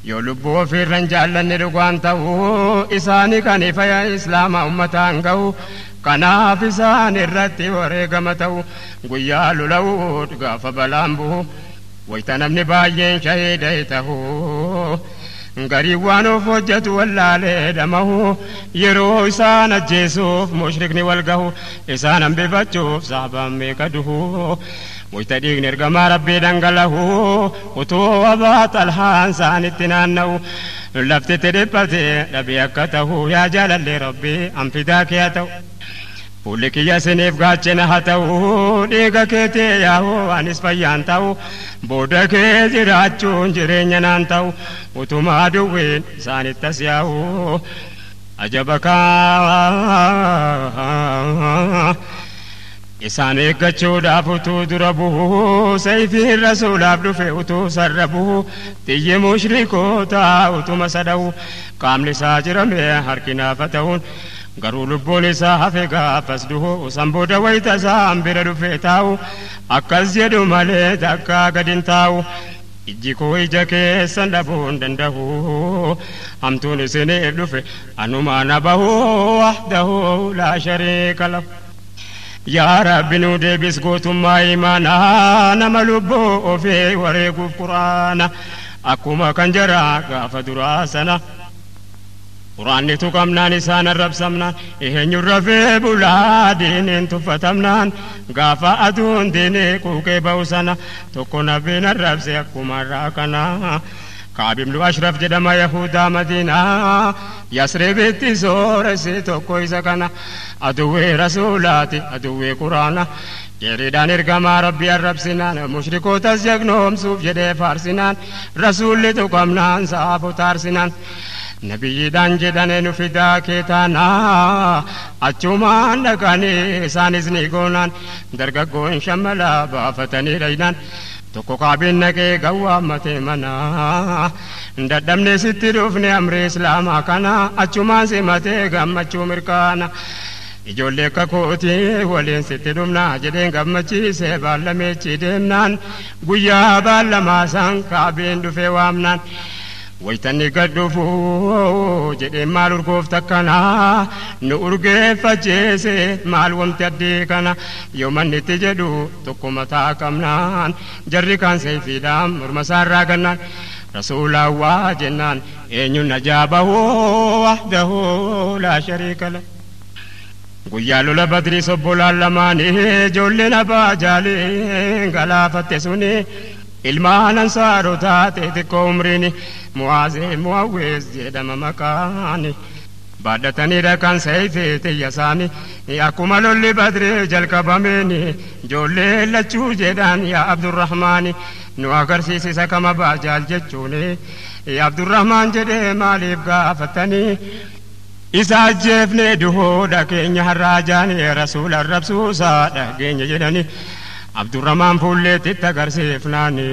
يلبو في الرنجال نرقانته إساني كان فيا إسلام أمتانقه كان في سان الرتي ورقمته قيال لود غاف بلامبه ويتنمني باين شهيديته غريوانو فوجت ولا لدمه يرو إسان الجيسوف مشركني والقهو إسانا بفتشوف صعبا ميكده ويتديق نرقما ربي دنقله وتو وباط الحان سان التنانو لفت تدبتي ربي أكته يا جلال ربي أنفداك ياتو فولك يا سنيف غاتشنا هاتو ديغا كيتي ياهو أنس فيانتو بودك جراتشون جرين ينانتو وتما دوين سان التسياهو أجبكا إسان إيقاتشو دافتو دربوه سيفي الرسول أبدو فيوتو سربوه تيجي مشركو تاوتو مسدو قامل ساجرمي حركنا فتون غرو لبون سافي غافسدو سنبودا ويتسام برد فيتاو أكاز يدو مالي تاكا قدين تاو إجيكو إجاكي سندبون دندهو أمتوني سني إبدو أنما نبهو وحده لا شريك له يا رب نودي بسكوت ما إيمانا نملبو في وريق القرآن أكما كنجرا غاف دراسنا قرآن تقمنا نسان الرب سمنا إهن يرفي بلادين تفتمنان غاف أدون ديني كوكي بوسنا تكون بين الرب سيكما راكنا كابم لو أشرف جدما يهودا مدينة يسري بيتي زور سيتو كوي سكنا أدوي رسولاتي أدوي قرآن يريدان إرقما ربي الرب سنان مشركو تسجنهم سوف جدي فارسنان رسول تقمنان سافو تارسنان نبي دان جدان نفدا كيتانا أچومان لكاني سانسني قونان درقا قون شملا بافتني رينان tokko qaabinna kee gawwaamate mana dadhabne sitti dhufne amri islaamaa kana achumaan simatee gammachuu mirkaana ijoollee akka kooti waliin sitti dhumna jedheen gammachiisee baallameechi deemnaan guyyaa baallamaa san qaabeen dhufee waamnaan waytanni gad dhufu jedheen maal urgoofta kana nu urgeeffacheese maal wamti addee kana yoo manni itti jedhu tokko mataa qabnaan jarri kaan seefiidhaan morma isaarraa gannaan rasuulaa waa jennaan eenyuun najaabahu wahdahu laa shariika lahu guyyaa lola badrii sobbolaan lamaanii ijoolleen abbaa jaalee galaafatte suni ilmaan ansaarotaa xixiqqoo umriin mu'aazee mu'awwees jedhama maqaani baadhatanii dhaqan sayfii xiyya isaanii akkuma lolli badrii jalqabameen ijoollee lachuu jedhan yaa Abdurrahmaani nu agarsiisisa kama abbaa jaal jechuun yaa Abdurrahmaan jedhee maaliif gaafatanii isa ajjeefnee duhoodha keenya harraajaan rasuula arrabsuusaa dhageenya jedhani Abdurrahmaan fuulleettitti agarsiifnaani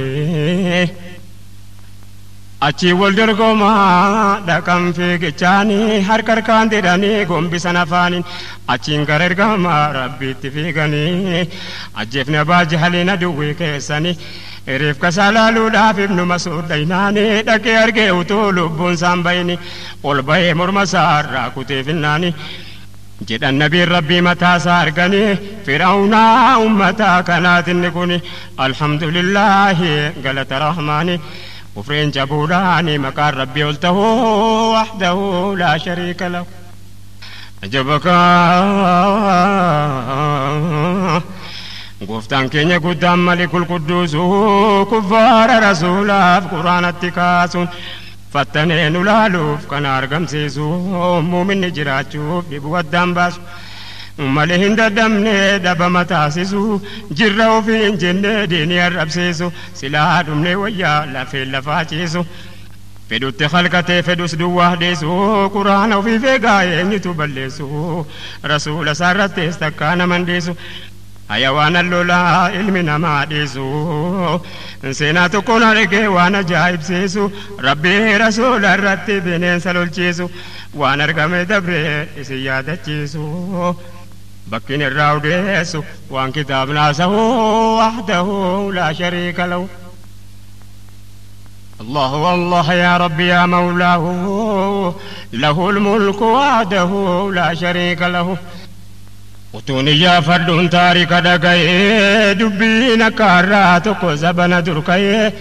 achi wal dorgomaa dhaqan fiigichaanii harkaan jedhanii gombisan afaaniin achiin gara ergamaa rabbiitti fiiganii ajjeefne abbaa jahaliin aduwwii keessanii Rifka salaaluudhaaf ibnu Mas'uud dhaynaanii dhaqee argee utuu lubbuun isaan bayni ol bahee morma isaarraa kutee finnaani jedhan nabiin rabbii mataasaa arganii Fir'aawnaa ummataa kanaatinni kun alhamdulillaahi galata rahmaani kufreen jabuudhaani maqaan rabbii ol tahuu wahdahu laa shariika lahu ajabakaa Goftaan keenya guddaan malikul qudduusu kuffaara rasuulaaf quraanatti kaasuun fattanee nu laaluuf kana argamsiisu muuminni jiraachuuf dhibu addaan baasu malee hin dadhabne dhabama taasisu jirra ofiin jennee diinii arrabsiisu silaa dhumne wayyaa lafeen lafaa ciisu fedhutti khalqatee fedhus duwwaa deessu quraana ofiif eegaa eenyutu balleessu rasuula isaarrattees takkaa naman deessu Hayawaana lolaa ilmi namaa dhiisu seenaa tokkoon argee waan ajaa'ibsiisu rabbii rasuula irratti bineensa lolchiisu waan argame dabree isin yaadachiisu bakkiin irraa odeessu waan kitaabni haasahu wahdahu laa shariika lahu الله والله يا ربي يا مولاه له الملك وحده لا شريك له Utuuni jaafadhuun taarika dhaga'ee dubbiin akka har'aa tokko zabana dur ka'ee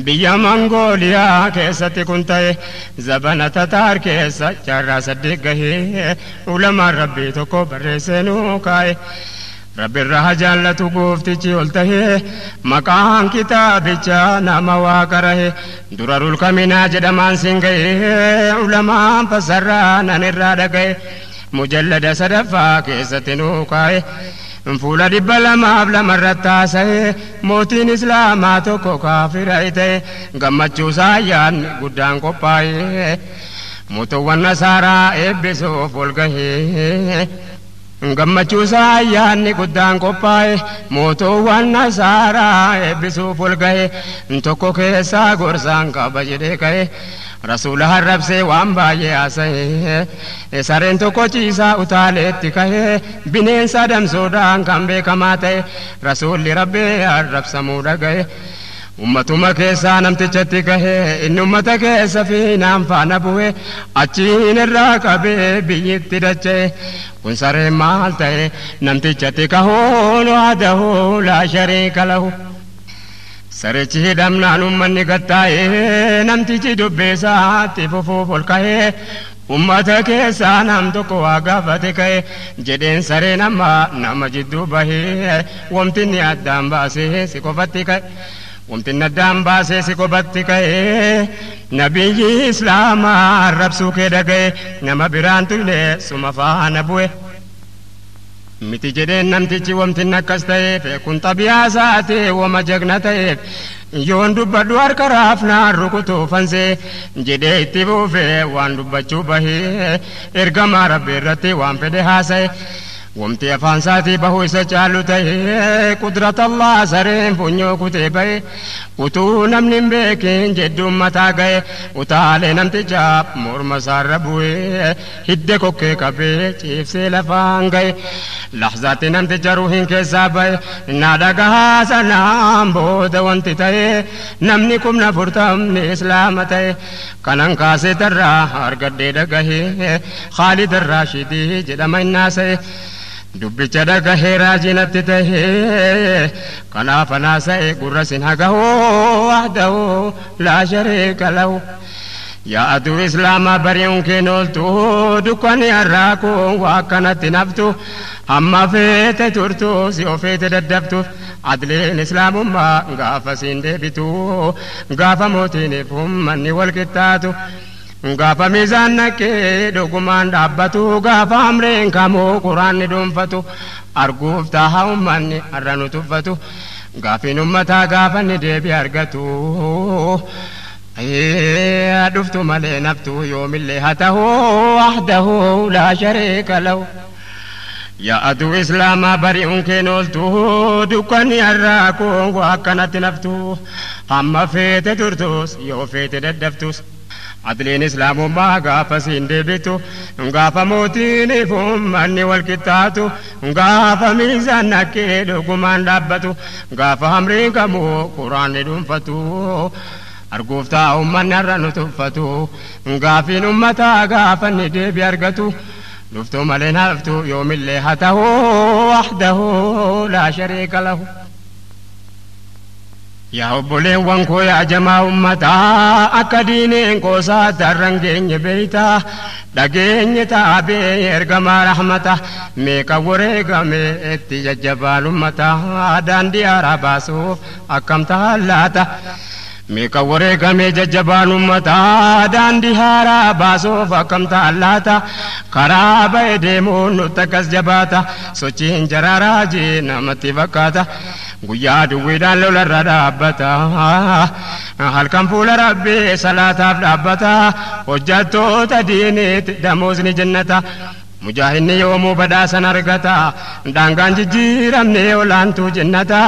biyya Mongooliyaa keessatti kun ta'e zabana Tataar keessa jaarraa 8 gahee ulamaan rabbii tokko barreessee nuu kaa'e rabbi irraa jaallatu gooftichi ol tahee maqaan kitaabichaa nama waaqa rahe durarul kaminaa jedhamaan siin ga'ee ulamaan fassarraa nan irraa dhaga'e mujallada sadaffaa keessatti nuu kaa'e fuula 202 irratti haasa'e mootiin islaamaa tokko kaafira ta'e gammachuusaa ayyaanni guddaan qophaa'e mootowwan nasaaraa eebbisuuf ol gahee gammachuusaa ayyaanni guddaan qophaa'e mootowwan nasaaraa eebbisuuf ol gahee tokko keessaa gorsaan qaba jedhee ka'e rasuula harrabsee waan baay'ee haasa'e sareen tokko ciisaa utaaleetti ka'ee bineensa adamsuudhaan kan beekamaa ta'e rasuulli rabbii harrabsamuu dhaga'e ummatuma keessaa namtichatti ka'ee inni ummata keessa fiinaan faana bu'e achiin irraa qabee biyyitti dacha'e kun sareen maal ta'e namtichatti kahuun wahdahu laa shariika lahu Sarichi hidhamnaan ummanni gattaa'ee namtichi dubbeessaatti fufuuf ol ka'ee ummata keessaa nam tokko waa gaafate ka'e jedheen sareen amma nama jidduu bahee wamtinni addaan baasee si qofatti ka'e wamtinni addaan baasee si qofatti ka'e nabiyyi islaamaa arrabsuu kee dhaga'e nama biraan tuyne suma faana bu'e miti jedheen namtichi wamtin akkas ta'eef kun xabiyaa isaati wama jagna ta'eef yoon dubbadhu harka raafnaan rukutuu fansee jedhee itti buufee waan dubbachuu bahee ergamaa rabbii irratti waan fedhe haasa'e wamti afaan isaatii bahuu isa caalu ta'ee qudrata Allah sareen funyoo kutee ba'e utuu namni hin beekin jedhuun mataa ga'e utaalee namtichaaf morma isaarra bu'ee hidde kokkee qabee ciibsee lafaan ga'e lahzaatti namticha ruuhiin keessaa ba'e naa dhagahaa sanaan booda wanti ta'e namni 40 islaama ta'e kanan kaasee tarraa argadhee dhagahee Khaalid Raashidii jedhama innaasa'e dubbicha dhagahee raajinatti tahee kanaaf anaasa'e gurra sin hagahoo wahdahu laa shariika lahu يا أدو إسلام بريون كنولتو دكاني أراكو وكانت نفتو أما فيت ترتو سيو فيت ددفتو عدلين إسلام ما غافا سيندي بتو غافا موتيني فمني والكتاتو غافا ميزانك دوغمان دابتو غافا أمرين كامو قرآن دنفتو أرغوف تاها أماني أرانو تفتو غافين أمتا غافا ندبي أرغتو دفت ملي نفتو يوم اللي هته وحده لا شريك له يا أدو إسلام بريء كنولتو دكاني أراكو وكانت نفتو أما فيت ترتوس يو فيت ددفتوس عدلين إسلام ما غافا سيندي بيتو غافا موتيني فماني والكتاتو غافا ميزانك دوغمان دابتو غافا أمرين كمو قرآن دنفتو أرغوفتا أمان نرانو تفتو غافين أمتا غافا ندي بيارغتو لفتو مالين هفتو يوم اللي هته وحده لا شريك له يا أبولين وانكو يا جماعة أمتا أكدينين كوسا ترنجين بيتا دقين تابي إرغما رحمتا ميكا وريغا مي اتججبال أمتا دان ديارا باسوف أكم تهلاتا ميكا وريغا مي ججبان أمتا دان ديارا باسوف أكم تهلاتا خرابا ديمون نتكس جباتا سوچين جرارا جينا متي فكاتا guyyaa duwwiidhaan lolarra dhaabbata halkan fuula rabbii salaataaf dhaabbata hojjattoota diiniitti damoosni jannata mujaahidni yoomuu badhaasan argata daangaan jijjiiramne olaantuu jannata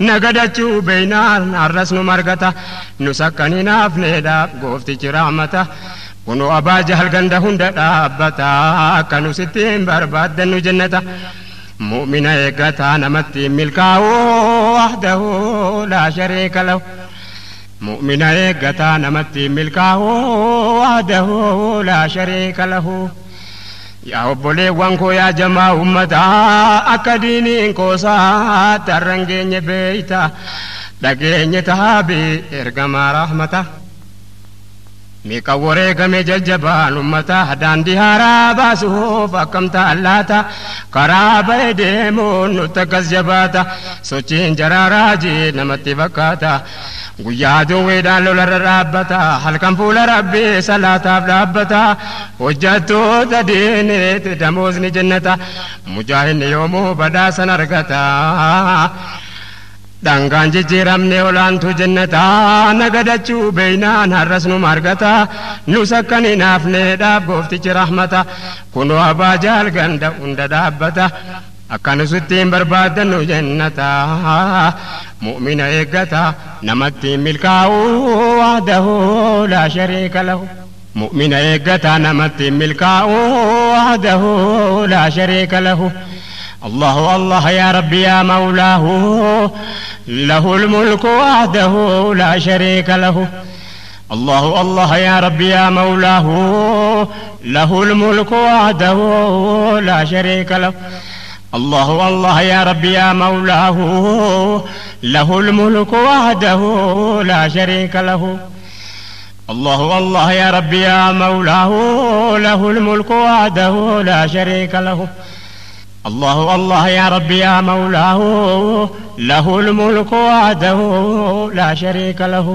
nagadachuu beeynaan har'as nu margata nu sakkanii naafneedhaaf gooftichi rahmata kunoo abaa jahal ganda hunda dhaabbata akka nu sittiin barbaaddannu jannata مؤمنا إيقاتا نمتي ملكاه وحده لا شريك له مؤمنا إيقاتا نمتي ملكاه وحده لا شريك له يا أبولي وانكو يا جماعة أمتا أكديني انكوسا ترنجين بيتا دقين تهابي إرقما رحمتا ميكا وريغا مي ججبان أمتا دان ديهارا باسوف أكم تألاتا قرابا ديمون نتكس جباتا سوچين جرارا جي نمتي فكاتا guyyaa duwwiidhaan lolarra dhaabbata halkan fuula rabbii salaataaf dhaabbata hojjattoota diiniitti damoosni jannata mujaahidni yoomuu badhaasan argata daangaan jijjiiramne olaantuu jannata nagadachuu beeynaan har'as nu margata nu sakkanii naafneedhaaf gooftichi rahmata kunoo abaa jaal ganda hunda dhaabbata akkanu sittiin barbaadannu jannata mu'mina eeggata namatti milkaa'u wahdahu laa shariika lahu mu'mina eeggata namatti milkaa'u wahdahu laa shariika lahu الله الله يا ربي يا مولاه له الملك وحده لا شريك له الله الله يا ربي يا مولاه له الملك وحده لا شريك له الله الله يا ربي يا مولاه له الملك وحده لا شريك له الله الله يا ربي يا مولاه له الملك وحده لا شريك له الله الله يا ربي يا مولاه له الملك وحده لا شريك له